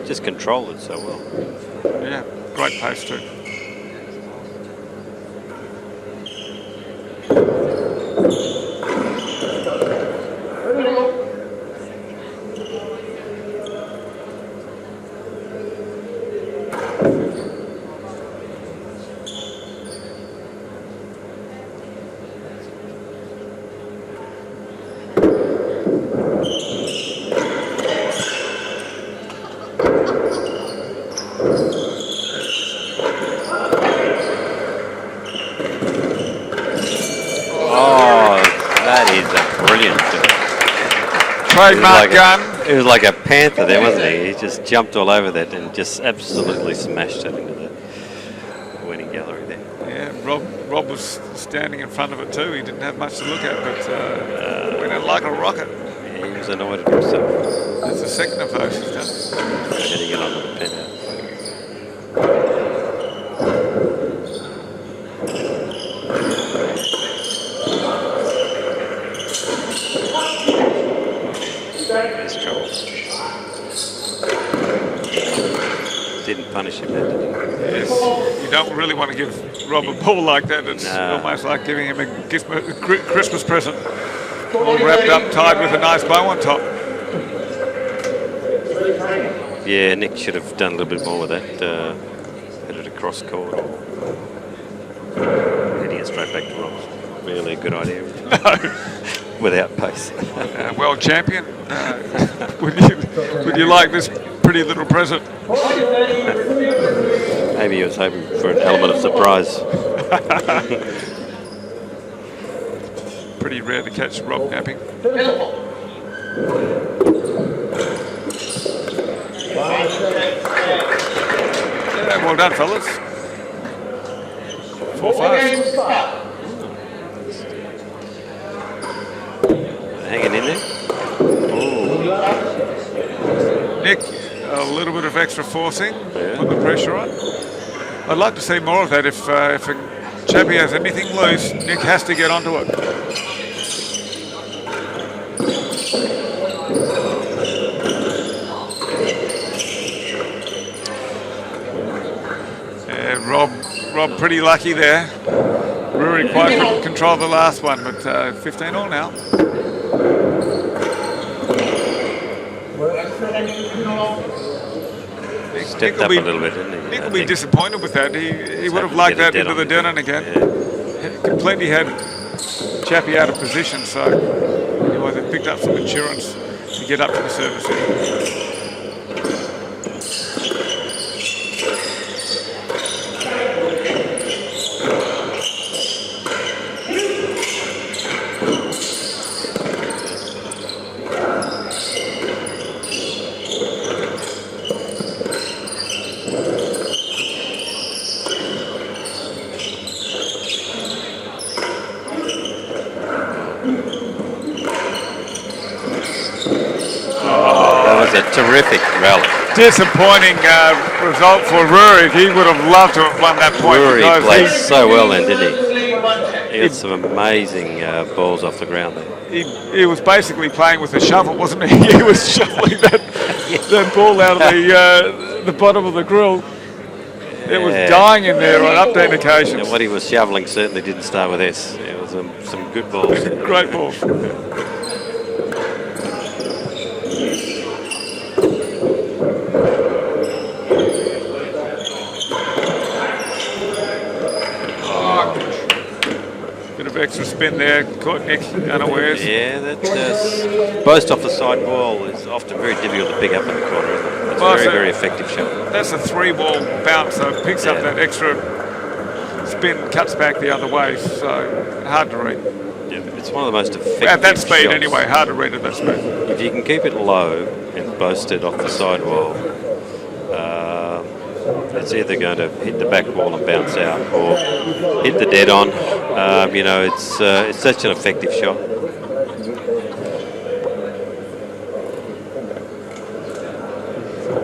just control it so well. Yeah, great pace too. Trademark Gunn. It was like a panther there, wasn't he? He just jumped all over that and just absolutely smashed it into the winning gallery there. Yeah, Rob was standing in front of it too. He didn't have much to look at, but went in like a rocket. Yeah, he was annoyed at himself. That's the second of those he's done. Heading it onto the penthouse. There's trouble. Didn't punish him, that did he? Yes, you don't really want to give Rob a ball like that. It's No. almost like giving him a Christmas present, all wrapped up, tied with a nice bow on top. Yeah, Nick should have done a little bit more with that. Headed across court. Heading it straight back to Rob. Really a good idea. No, without pace. Well, champion, would you like this pretty little present? Maybe he was hoping for an element of surprise. Pretty rare to catch Rob napping. Yeah, well done, fellas. 4 fast. Hanging in there. Nick, a little bit of extra forcing, put the pressure on. I'd like to see more of that. If a chappie has anything loose, Nick has to get onto it. Rob pretty lucky there. Ruaraidh quite couldn't control the last one, but 15 all now. Stepped up a little bit, didn't he? Nick will be disappointed with that. He would have liked that into the dead again. Yeah. Completely had Chappie out of position, so anyway, they picked up some insurance to get up to the service. Terrific rally. Disappointing result for Ruaraidh. He would have loved to have won that point. Ruaraidh played so well then, didn't he? He had some amazing balls off the ground there. He was basically playing with a shovel, wasn't he? He was shoveling that ball out of the bottom of the grill. It was dying in there on update occasions. And what he was shoveling certainly didn't start with S. It was some good balls. Great balls. Extra spin there, caught Nick unawares. Yeah, that post off the side wall is often very difficult to pick up in the corner. It's a very effective shot. That's a 3-wall bounce, so it picks up that extra spin, cuts back the other way, so hard to read. Yeah, it's one of the most effective at that speed shots. Anyway, hard to read at that speed. If you can keep it low and post it off the side wall, it's either going to hit the back wall and bounce out or hit the dead on. It's such an effective shot.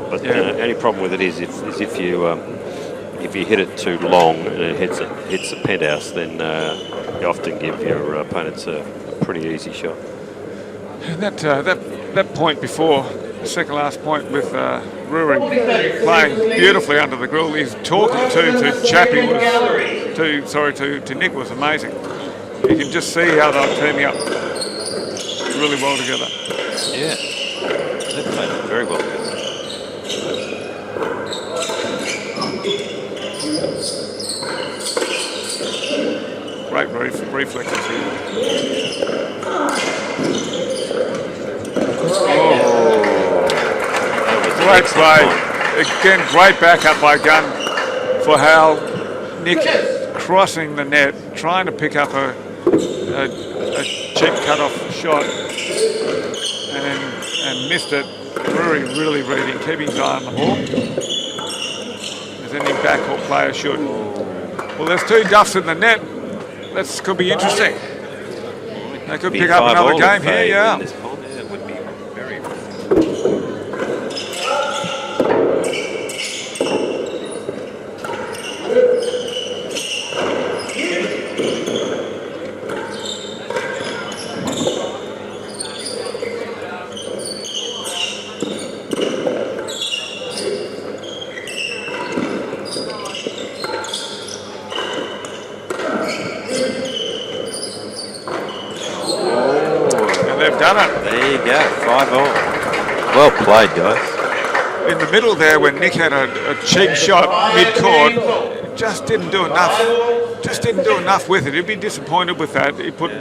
But the only problem with it is if you hit it too long and it hits the penthouse, then you often give your opponents a pretty easy shot. And that point before, the second last point with Ruaraidh playing beautifully under the grill, he's talking to Chappie to Nick was amazing. You can just see how they're teaming up really well together. Yeah, they played very well together. Great reflexes here. Great play. Again, great backup by Gunn for Howell. Nick crossing the net, trying to pick up a cheap cut-off shot and missed it. Ruaraidh really reading, keeping his eye on the ball. As any backcourt player should. Well, there's 2 duffs in the net. That could be interesting. They could pick up another game here, yeah. It would be very. Done it. There you go, 5 all. Well played, guys. In the middle there, when Nick had a cheap shot mid-court, just didn't do enough. Just didn't do enough with it. He'd be disappointed with that. He put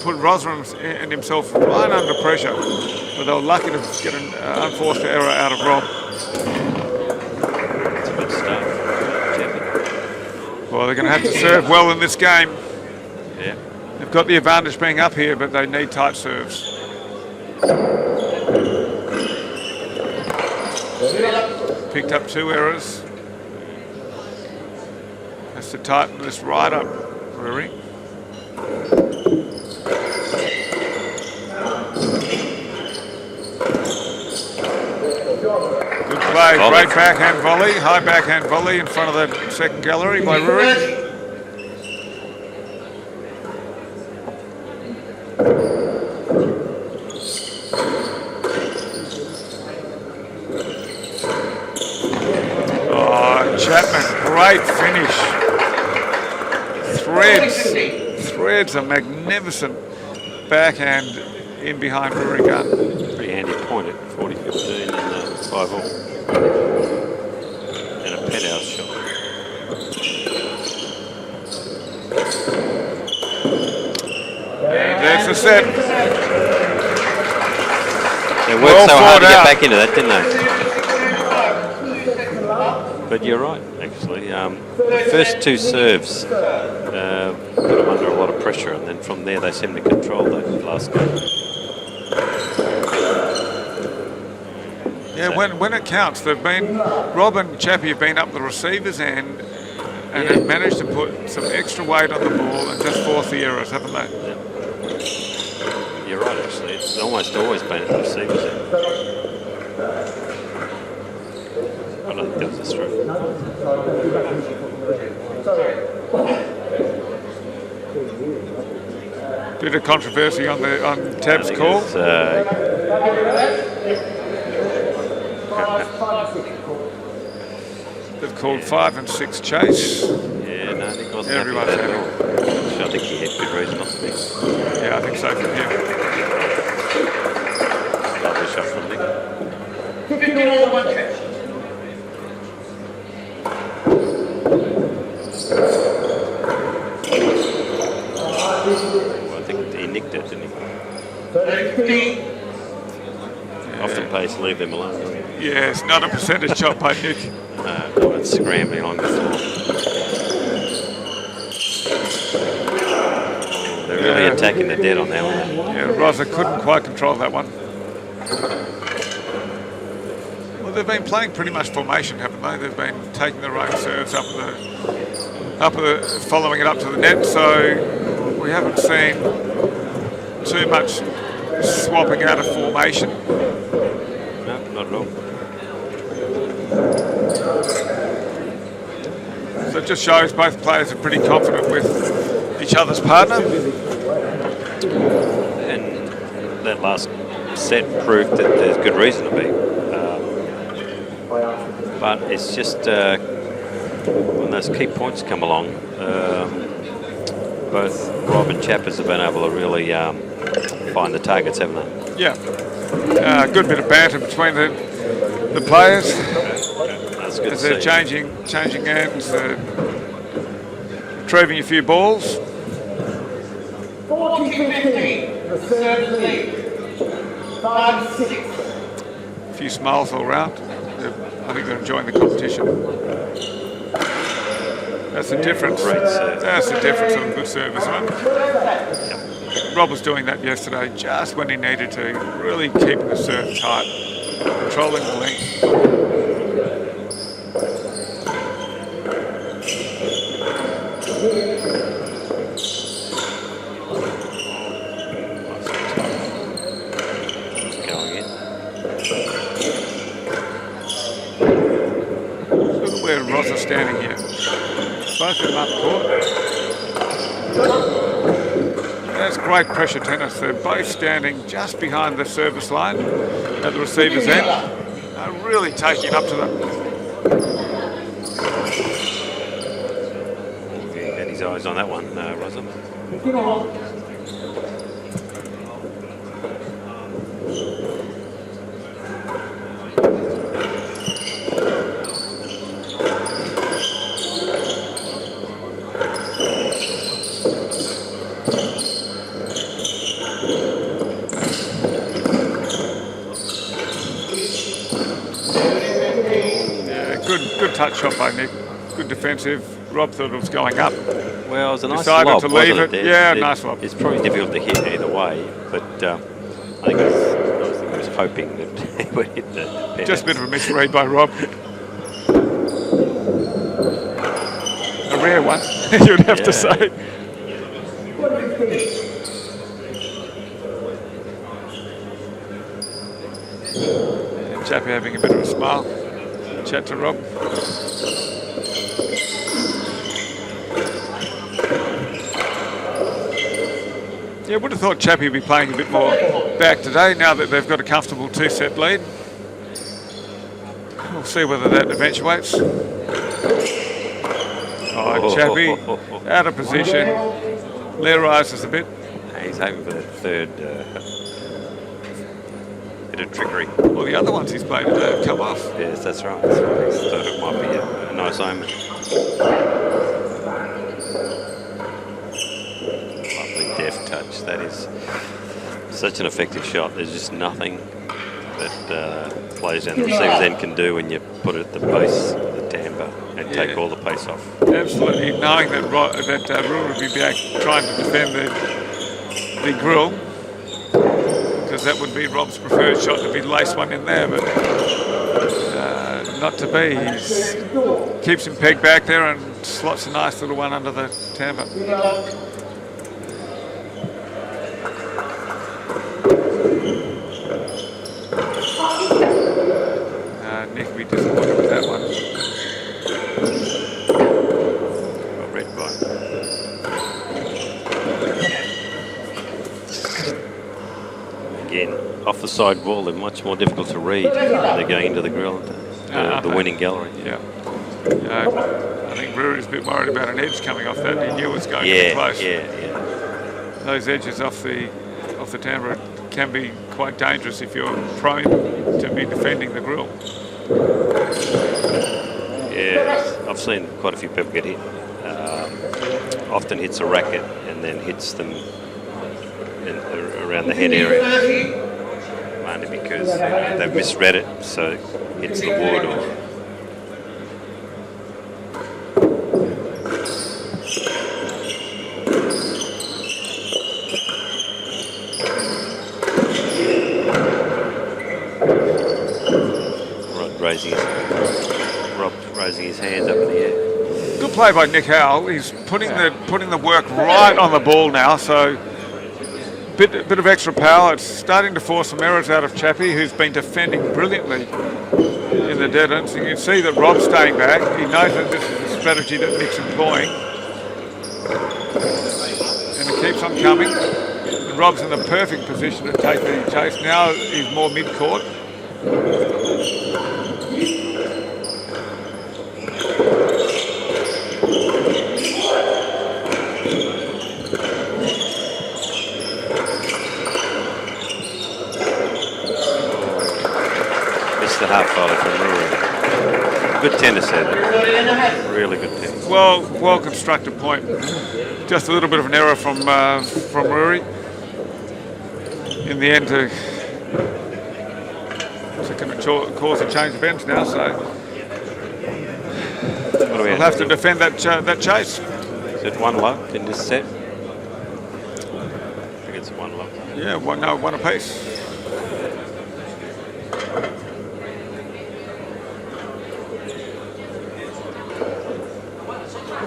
put Rosram and himself right under pressure. But they were lucky to get an unforced error out of Rob. It's a good start. Chapman. Well, they're going to have to serve well in this game. Yeah. They've got the advantage being up here, but they need tight serves. Picked up 2 errors. Has to tighten this right up, Ruaraidh. Good play, great backhand volley, high backhand volley in front of the second gallery by Ruaraidh. Chapman, great finish. Threads a magnificent backhand in behind Ruaraidh Gunn. Pretty handy point at 40-15 and 5-all. And a penthouse shot. And there's the set. They worked so hard to get back into that, didn't they? But you're right, actually. The first 2 serves put them under a lot of pressure, and then from there they seem to control the last game. Yeah, when it counts, they've been Rob and Chappie have been up the receiver's end and have managed to put some extra weight on the ball and just force the errors, haven't they? Yeah. You're right, actually. It's almost always been at the receiver's end. I don't think that was a stroke. Bit of controversy on Tab's call. They've called 5 and 6 chase. Yeah, no, I think wasn't Everyone's happy happy. with that. I think he had good reason not to be. Yeah, I think so from him. Lovely shot from Nick. 15 all 1 chase. Well, I think he nicked it, didn't he? 15. Often pays to leave them alone, don't he? Yeah, it's not a percentage shot by Nick. No, it's scrambling along the floor. They're really attacking the dead on that one. Yeah, Rosa couldn't quite control that one. Well, they've been playing pretty much formation, haven't they? They've been taking their own serves following it up to the net, so we haven't seen too much swapping out of formation. No, not at all. So it just shows both players are pretty confident with each other's partner. And that last set proved that there's good reason to be. But it's just when those key points come along, both Rob and Chappers have been able to really find the targets, haven't they? Yeah. Good bit of banter between the players. That's good As to they're see. changing ends, retrieving a few balls. 40-15, the third lead. 5-6. A few smiles all round. I think they're enjoying the competition. That's the difference. Great serve. That's the difference of a good serve, isn't it? Rob was doing that yesterday just when he needed to, really keeping the serve tight, controlling the length. Going in. Look at where Ross is standing here. Both of them up court. That's great pressure tennis. They're both standing just behind the service line at the receiver's end. Really taking it up to them. He had his eyes on that one, Rosam. good touch shot by Nick. Good defensive. Rob thought it was going up. Well, it was a nice Decided lob, to leave wasn't it. Yeah, nice lob. It's probably difficult to hit either way, but I think he was hoping that it would hit the pennants. Just a bit of a misread by Rob. A rare one, you'd have to say. And Chappie having a bit of a smile. Chat to Rob. Yeah, would have thought Chappie would be playing a bit more back today now that they've got a comfortable 2-set lead. We'll see whether that eventuates. Oh, Chappie out of position. Lear rises a bit. He's hoping for the third bit of trickery. Well, the other ones he's played today have come off. Yes, that's right. That's right. He thought it might be a nice omen. Lovely deft touch. That is such an effective shot. There's just nothing that players down the receiver's end can do when you put it at the base of the tambour and take all the pace off. Absolutely, knowing that Ruaraidh would be back trying to defend the grill, because that would be Rob's preferred shot to be lace one in there, but not to be. He keeps him pegged back there and slots a nice little one under the tambour. Nick will be disappointed with that one. Well, red by. Again, off the side wall, they're much more difficult to read. They're going into the grill, the winning gallery. Yeah. I think Ruaraidh's a bit worried about an edge coming off that. He knew it was going to be close. Yeah. Those edges off the tambour can be quite dangerous if you're prone to be defending the grill. Yeah, I've seen quite a few people get hit. Often hits a racket and then hits them around the head area. Mainly because they've misread it, so it hits the wood or... Rob raising his hands up in the air. Good play by Nick Howell. He's putting the work right on the ball now, so bit of extra power. It's starting to force some errors out of Chappie, who's been defending brilliantly in the dead ends. You can see that Rob's staying back. He knows that this is the strategy that Nick's employing, and it keeps on coming. And Rob's in the perfect position to take the chase. Now he's more mid-court. The half volley from Ruaraidh. Good tennis there. Really good tennis. Well constructed point. Just a little bit of an error from Ruaraidh. In the end, it's going to cause a change of ends now. So we'll have to defend that chase. Is it one love in this set? I think it's one love. Yeah, one apiece.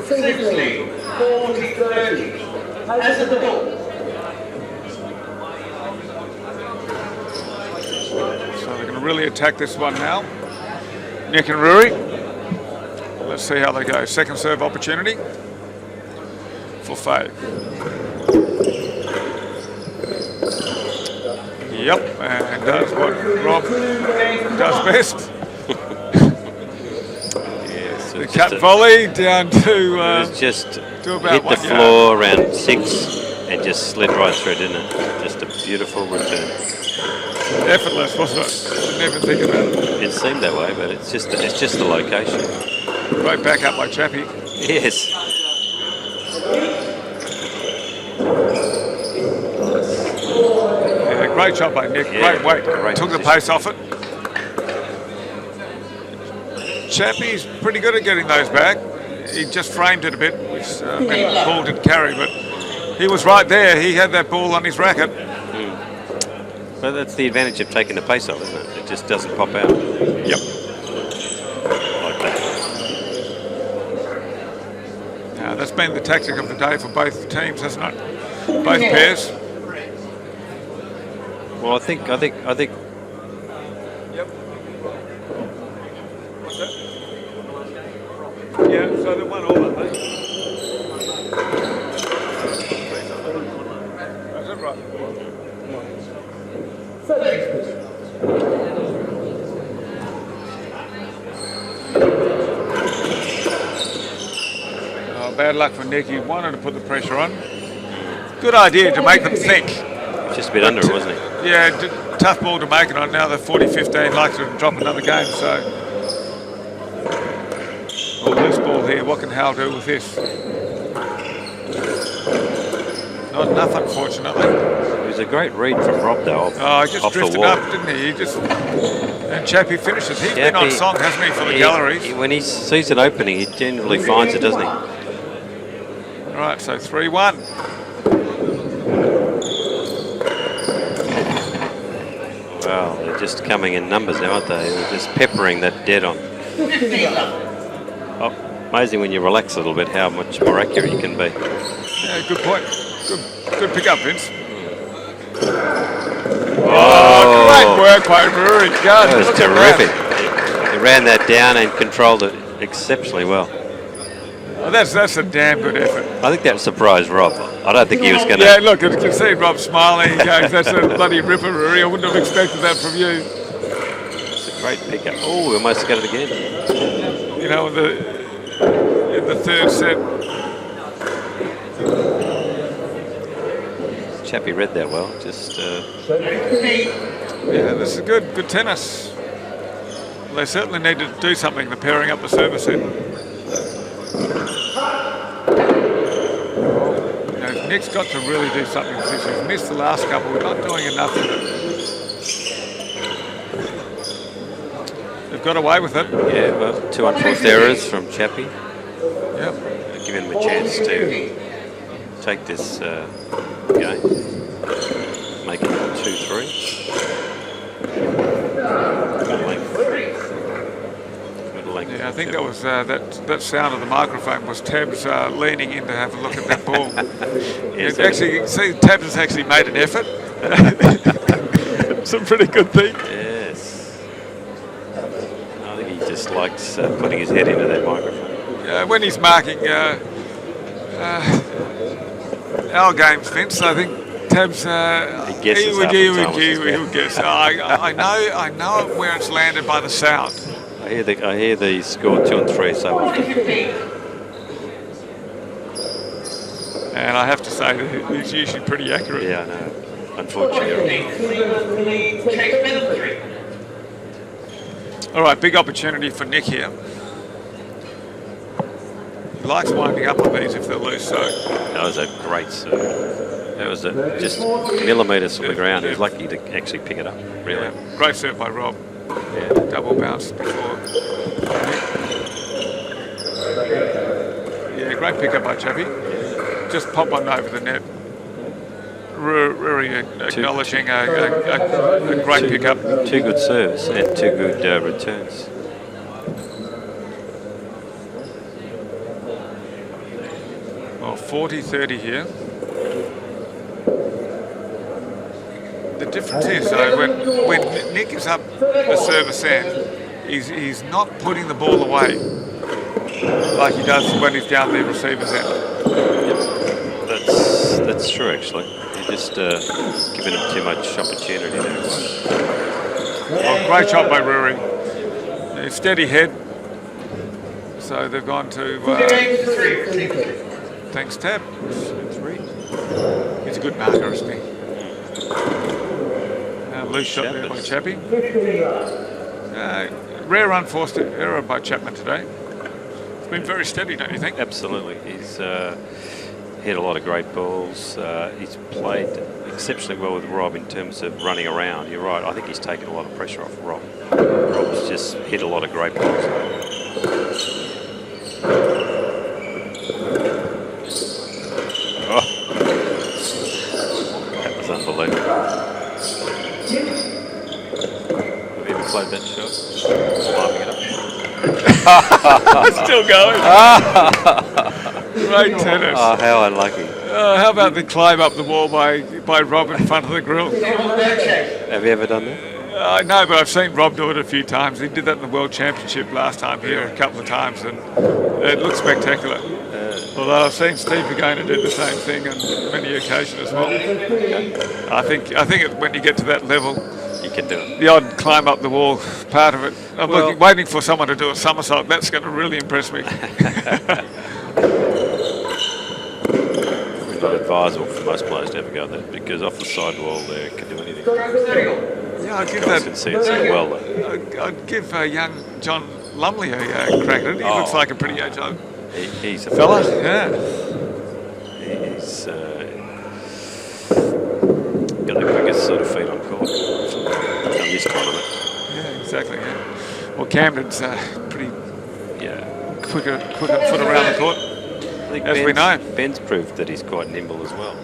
Sixthly, 40-30. As a double. So they're going to really attack this one now. Nick and Ruaraidh. Let's see how they go. Second serve opportunity for Fahey. Yep, and does what Rob does best. The cut volley down to just about hit the floor around 6 and just slid right through, didn't it? Just a beautiful return. Effortless, wasn't it? Didn't even think about it. It seemed that way, but it's just the location. Great back up by Chappie. Yes. Yeah, great shot by Nick. Yeah, great weight. Great Took position. the pace off it. Chappie's pretty good at getting those back. He just framed it a bit, which the ball didn't carry, but he was right there. He had that ball on his racket. Well, that's the advantage of taking the pace off, isn't it? It just doesn't pop out. Yep. Like that. That's been the tactic of the day for both teams, hasn't it? Both pairs. Well, I think. Yep. What's that? Yeah, so they won all, aren't they? Is that right? Oh, bad luck for Nick. He wanted to put the pressure on. Good idea to make them think. Just a bit under it, wasn't he? Yeah, tough ball to make it on. Now they're 40-15, like to drop another game. So, loose ball here. What can Howell do with this? Not enough, unfortunately. It was a great read from Rob, though. He just drifted up, didn't he? And Chappie finishes. He's been on song, hasn't he, for the galleries? When he sees an opening, he generally finds it, doesn't he? All right, so 3-1. Well, they're just coming in numbers now, aren't they? They're just peppering that dead on. Oh, amazing when you relax a little bit how much more accurate you can be. Yeah, good point. Good pick up, Vince. Oh, great work by Ruaraidh. That was terrific. He ran that down and controlled it exceptionally well. Oh, that's a damn good effort. I think that surprised Rob. I don't think he was going to... Yeah, look, you can see Rob smiling. He goes, that's a bloody ripper, Ruaraidh. I wouldn't have expected that from you. It's a great pickup. Oh, we almost got it again. You know, in the third set. Chappie read that well. Just... Yeah, this is good tennis. They certainly needed to do something, the pairing up the service end. Nick's got to really do something with this. He's missed the last couple. We're not doing enough of it. They've got away with it. Yeah, well, 2 unforced errors from Chappie. Yep. Giving him a chance to take this game. Make it 2-3. Yeah, I think that was that sound of the microphone was Tabs leaning in to have a look at that ball. Yes, actually, you can see Tabs has actually made an effort. It's a pretty good thing. Yes. I think he just likes putting his head into that microphone. When he's marking our games, Vince, I think Tabs he would guess. I know where it's landed by the sound. I hear the score 2 and 3 so often. And I have to say that it's usually pretty accurate. Yeah, I know. Unfortunately. All right, big opportunity for Nick here. He likes winding up on these if they're loose. So that was a great serve. That was just millimetres from the ground. He was lucky to actually pick it up. Really, great serve by Rob. Yeah. Double bounce before. Yeah, great pickup by Chappie. Just pop one over the net. Ruaraidh acknowledging a great pickup. 2 good serves and 2 good returns. Well, 40-30 here. The difference is, though, when Nick is up the service end, he's not putting the ball away like he does when he's down the receiver's end. Yep. That's true, actually. You're just giving him too much opportunity there. Oh, great shot by Ruaraidh. Steady head. So they've gone to... thanks, Tab. He's a good marker, isn't he? Loose shot there by Chappie. Rare unforced error by Chapman today. It's been very steady, don't you think? Absolutely. He's hit a lot of great balls. He's played exceptionally well with Rob in terms of running around. You're right. I think he's taken a lot of pressure off Rob. Rob's just hit a lot of great balls. Still going. Great tennis. Oh, how unlucky. How about the climb up the wall by Rob in front of the grill? Have you ever done that? No, but I've seen Rob do it a few times. He did that in the World Championship last time here a couple of times, and it looks spectacular. Although I've seen Steve Pagona do the same thing on many occasions as well. I think when you get to that level, You can do it. the odd climb up the wall part of it. I'm waiting for someone to do a somersault. That's going to really impress me. It's not advisable for most players to ever go there because off the sidewall there can do anything. Yeah, I'd give Guys can see it so well though. I'd give young John Lumley a crack at it. He looks like a pretty agile He's a fella. Yeah. He's got the quickest sort of feet on court on this tournament. Yeah, exactly. Yeah. Well, Camden's pretty Yeah. quicker foot around the court, I think as we know. Ben's proved that he's quite nimble as well.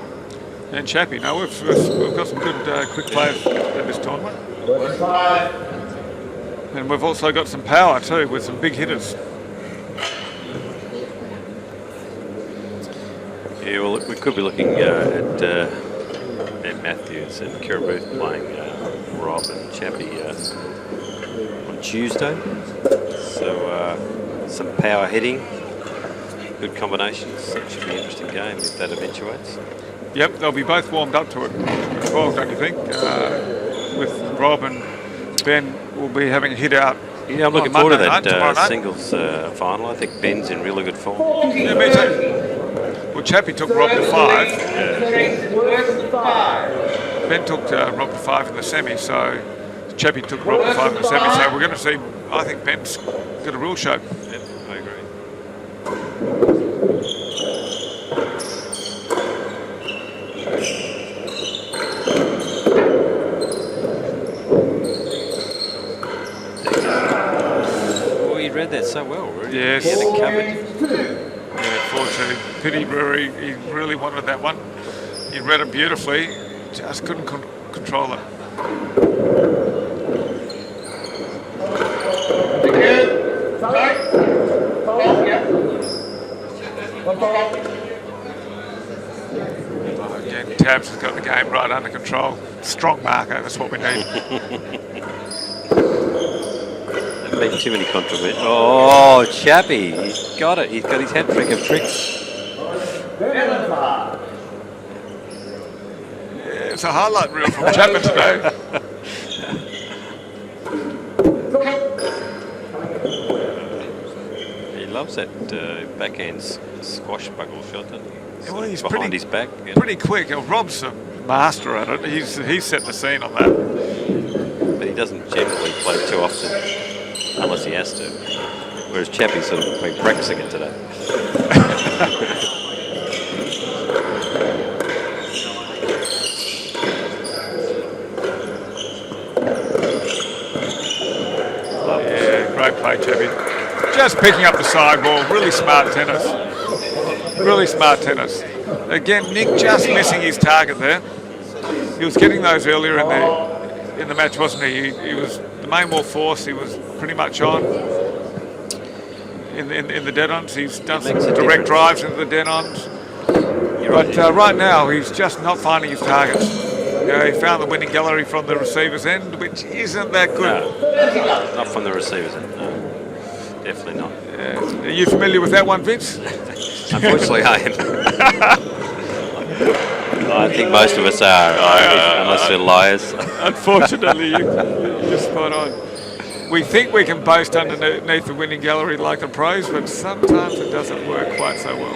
And Chappie. No, we've got some good quick players at this tournament, and we've also got some power too with some big hitters. Yeah, well, we could be looking at Matthews and Kira Booth playing Rob and Chappie on Tuesday. So some power hitting, good combinations. It should be an interesting game if that eventuates. Yep, they'll be both warmed up to it as well, don't you think? With Rob and Ben will be having a hit out. Yeah, I'm looking forward to that singles final. I think Ben's in really good form. Yeah, me too. Well, Chappie took Rob to 5. Ben took Rob to 5 in the semi, so Chappie took Rob to 5 in the semi. So we're going to see, I think Ben's got a real show. Yep, I agree. Oh, he read that so well, really. Yes. He had it covered. Yeah, fortunately, pity Ruaraidh, he really wanted that one. He read it beautifully, just couldn't control it. Oh, again, Tabs has got the game right under control. Strong marker, that's what we need. There've been too many controversies. Oh, Chappie, he's got it. He's got his hat trick of tricks. Yeah, it's a highlight reel from Chapman today. He loves that backhand squashbuckle shot, doesn't he? Well, he's behind his back. Yeah. Pretty quick. Rob's a master at it. He's set the scene on that. But he doesn't generally play too often, unless he has to. Whereas Chappie's sort of been practicing it today. Yeah, great play, Chappie. Just picking up the sideball. Really smart tennis. Really smart tennis. Again, Nick just missing his target there. He was getting those earlier in the match, wasn't he? He was the main ball force. He was pretty much on in the dead-ons. He's done some direct drives into the dead-ons. But right now, he's just not finding his targets. You know, he found the winning gallery from the receiver's end, which isn't that good. No, not from the receivers end. No, definitely not. Are you familiar with that one, Vince? Unfortunately, I am. I think most of us are, unless they're liars. Unfortunately, you're spot on. We think we can boast underneath the winning gallery like the pros, but sometimes it doesn't work quite so well.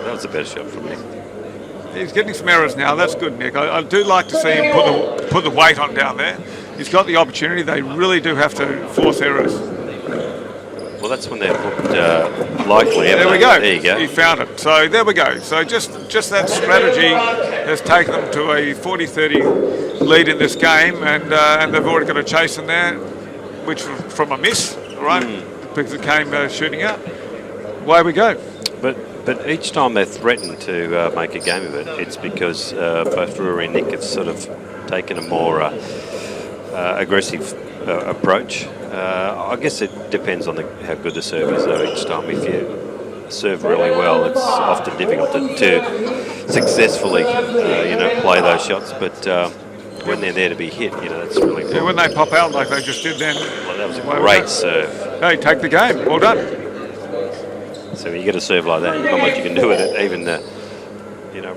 That was a better shot from Nick. He's getting some errors now. That's good, Nick. I do like to see him put the weight on down there. He's got the opportunity. They really do have to force errors. Well, that's when they've looked likely. There we go. There you go. He found it. So there we go. So just that strategy has taken them to a 40-30 lead in this game, and they've already got a chase in there, which was from a miss, right? Because it came shooting out. Away we go. But each time they're threatened to make a game of it, it's because both Ruaraidh and Nick have sort of taken a more aggressive approach. I guess it depends on how good the serve is, though. Each time, if you serve really well, it's often difficult to successfully, play those shots. But when they're there to be hit, that's really important. Yeah, when they pop out like they just did then. Well, that was a great serve. Hey, take the game. Well done. So when you get a serve like that, not much you can do with it. Even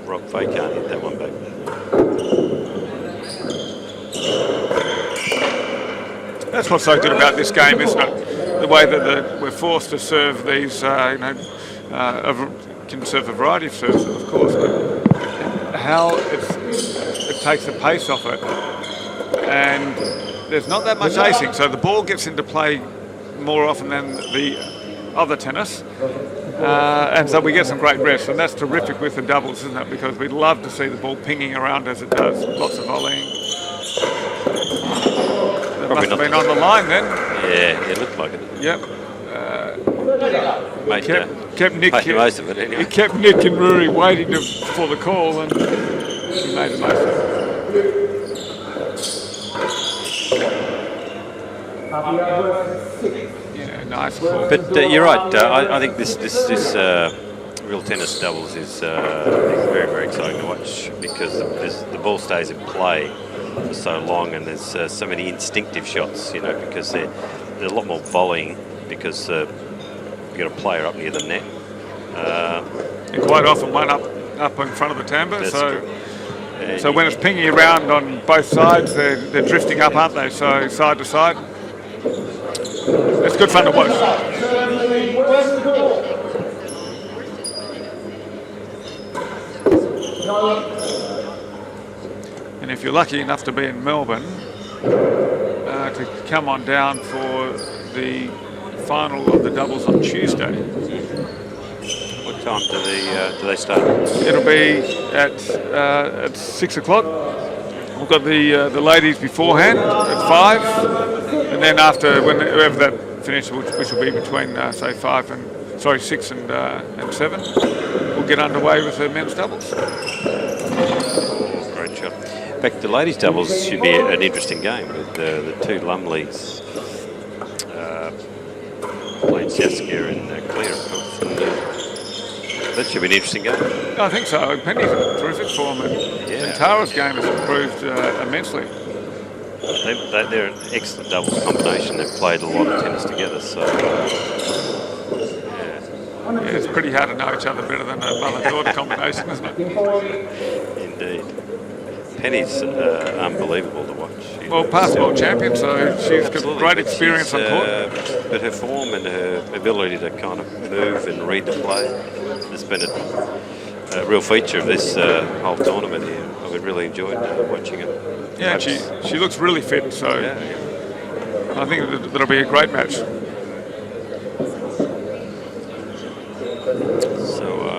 Rob Fahey can't hit that one back. That's what's so good about this game, isn't it? The way that we're forced to serve these, can serve a variety of serves, of course, but how it takes the pace off it. And there's not that much acing, so the ball gets into play more often than the other tennis. And so we get some great rest, and that's terrific with the doubles, isn't it? Because we'd love to see the ball pinging around as it does, lots of volleying. That must have been on the line then. Yeah, it looked like it. Yep. Kept Nick. Made the most of it anyway. He kept Nick and Ruaraidh waiting for the call, and he made the most of it. Yeah, nice call. But you're right. I think this real tennis doubles is very, very exciting to watch because the ball stays in play for so long, and there's so many instinctive shots. Because they're a lot more volleying because you've got a player up near the net. And quite often one up in front of the timber. So when it's pinging around on both sides, they're drifting up, aren't they? So side to side. It's good fun to watch. And if you're lucky enough to be in Melbourne, to come on down for the final of the doubles on Tuesday. What time do they start? It'll be at 6 o'clock. We've got the ladies beforehand at 5, and then after whenever that finishes, which will be between say 6 and 7, we'll get underway with the men's doubles. Great shot. In fact, the ladies' doubles should be an interesting game with the two Lumleys playing Saskia and Claire, of course. That should be an interesting game. I think so. Penny's in terrific form, and Tara's game has improved immensely. They're an excellent doubles combination. They've played a lot of tennis together, so yeah, it's pretty hard to know each other better than a mother-daughter combination, isn't it? Indeed. Penny's unbelievable to watch. Well, past world champion, so she's got great experience on court. But her form and her ability to kind of move and read the play has been a real feature of this whole tournament here. I've really enjoyed watching it. Yeah, she looks really fit, so I think that'll be a great match. So I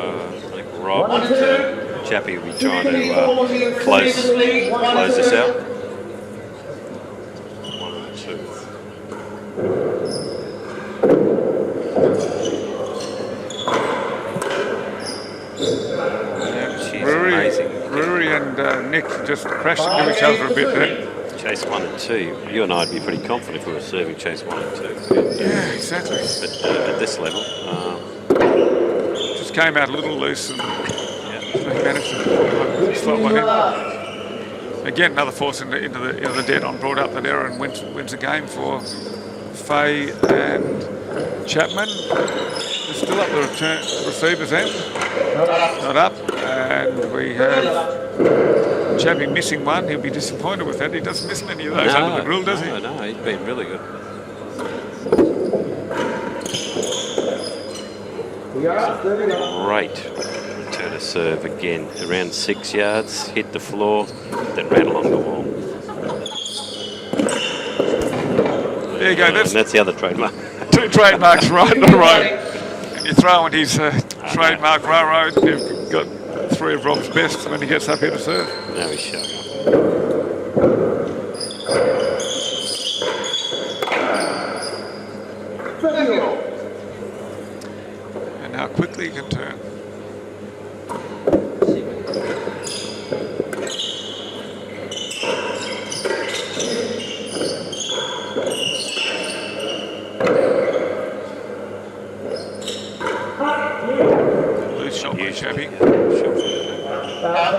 think Rob and Chappie will be trying to close this out. 1 and 2. She's amazing. Ruaraidh and Nick just crashed into each other a bit there. Chase 1 and 2. You and I would be pretty confident if we were serving chase 1 and 2. Yeah, exactly. But at this level, just came out a little loose and managed to slot one in. Again, another force into the dead on, brought up that error and wins the game for Fahey and Chapman. They're still up the receiver's end. Not up, and we have Chappie missing one. He'll be disappointed with that. He doesn't miss many of those under the grill, does he? No, he's been really good. Great return of serve again. Around 6 yards, hit the floor, then ran along the wall. There you go. That's the other trademark. 2 trademarks right in a row. And you throw in his trademark Ruaraidh, you've got 3 of Rob's best when he gets up here to serve. Now he's showing up. And how quickly he can turn. Chappie. Sure.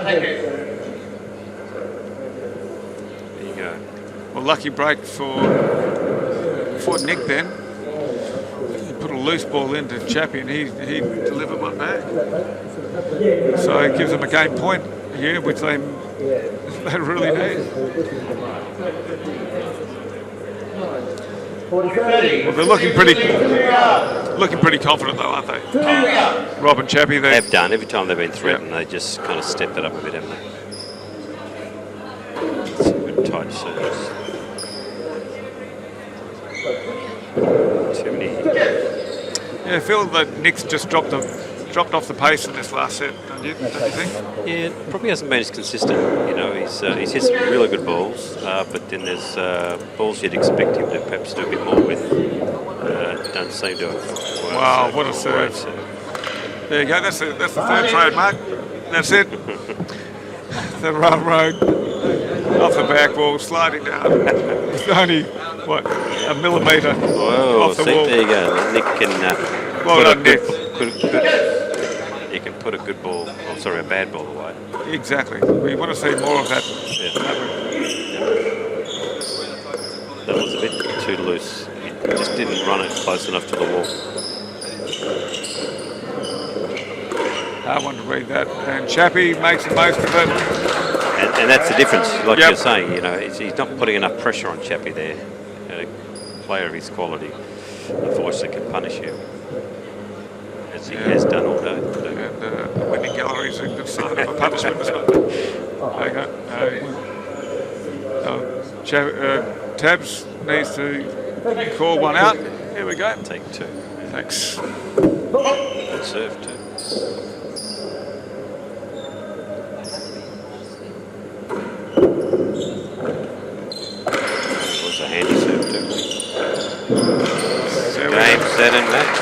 Thank you. There you go. Well, lucky break for Nick then. He put a loose ball into Chappie and he delivered one back. So it gives them a game point here, which they really need. Well, they're looking pretty confident though, aren't they? Rob and Chappie, They've done. Every time they've been threatened, they just kind of stepped it up a bit, haven't they? Some good tight serves. Too many. Yeah, I feel that Nick's just dropped off the pace in this last set, don't you think? Yeah, probably hasn't been as consistent. You know, he's hit some really good balls, but then there's balls you'd expect him to perhaps do a bit more with. Don't seem to have. Wow, what a serve! There you go. That's the third trade, Mark. That's it. The Ruaraidh off the back wall, sliding down. It's only what, a millimetre off the wall. There you go. Nick can. Well done, Nick. You can put a good ball, a bad ball away. Exactly. We want to see more of that. Yeah. That was a bit too loose. He just didn't run it close enough to the wall. I want to read that. And Chappie makes the most of it. And that's the difference, like you're saying. You know, he's not putting enough pressure on Chappie there. A player of his quality, unfortunately, can punish you. As he has done all day. And the winning gallery is a good sign of a punishment, isn't it? There you go. Tabs needs to call one out. Here we go. Take two. Thanks. Good serve too. It was a handy serve too. Game, set and match.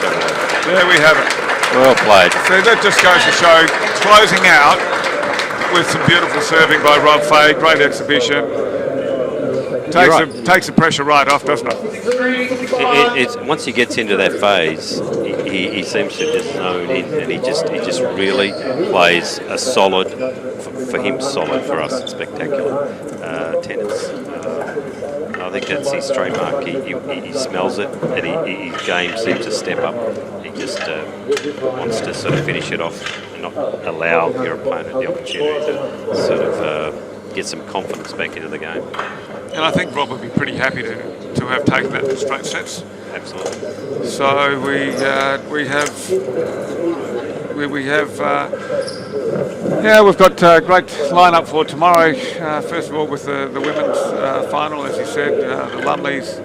There we have it. Well played. So that just goes to show, closing out with some beautiful serving by Rob Fahey, great exhibition. Takes the pressure right off, doesn't it? It's once he gets into that phase, he seems to just zone in, and he just really plays a solid, for him solid, for us spectacular tennis. I think that's his trademark. He smells it, and his game seems to step up. He just wants to sort of finish it off and not allow your opponent the opportunity to sort of get some confidence back into the game. And I think Rob would be pretty happy to have taken that to straight sets. Absolutely. So we've got a great lineup for tomorrow. First of all, with the women's final, as you said, the Lumleys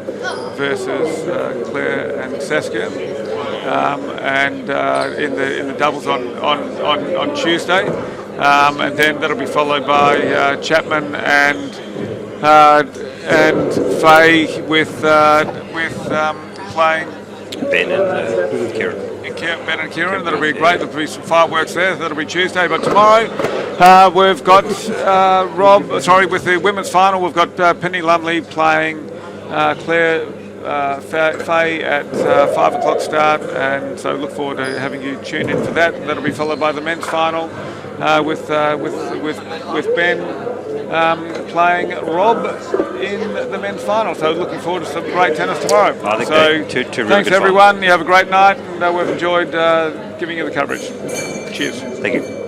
versus Claire and Saskia, and in the doubles on Tuesday, and then that'll be followed by Chapman and Fahey with playing Ben and Kieran. Ben and Kieran. That'll be great. There'll be some fireworks there. That'll be Tuesday. But tomorrow we've got with the women's final, we've got Penny Lumley playing Claire Fahey at 5 o'clock start, and so look forward to having you tune in for that. That'll be followed by the men's final with Ben playing Rob in the men's final. So looking forward to some great tennis tomorrow. I think two really thanks good everyone. You have a great night, and we've enjoyed giving you the coverage. Cheers. Thank you.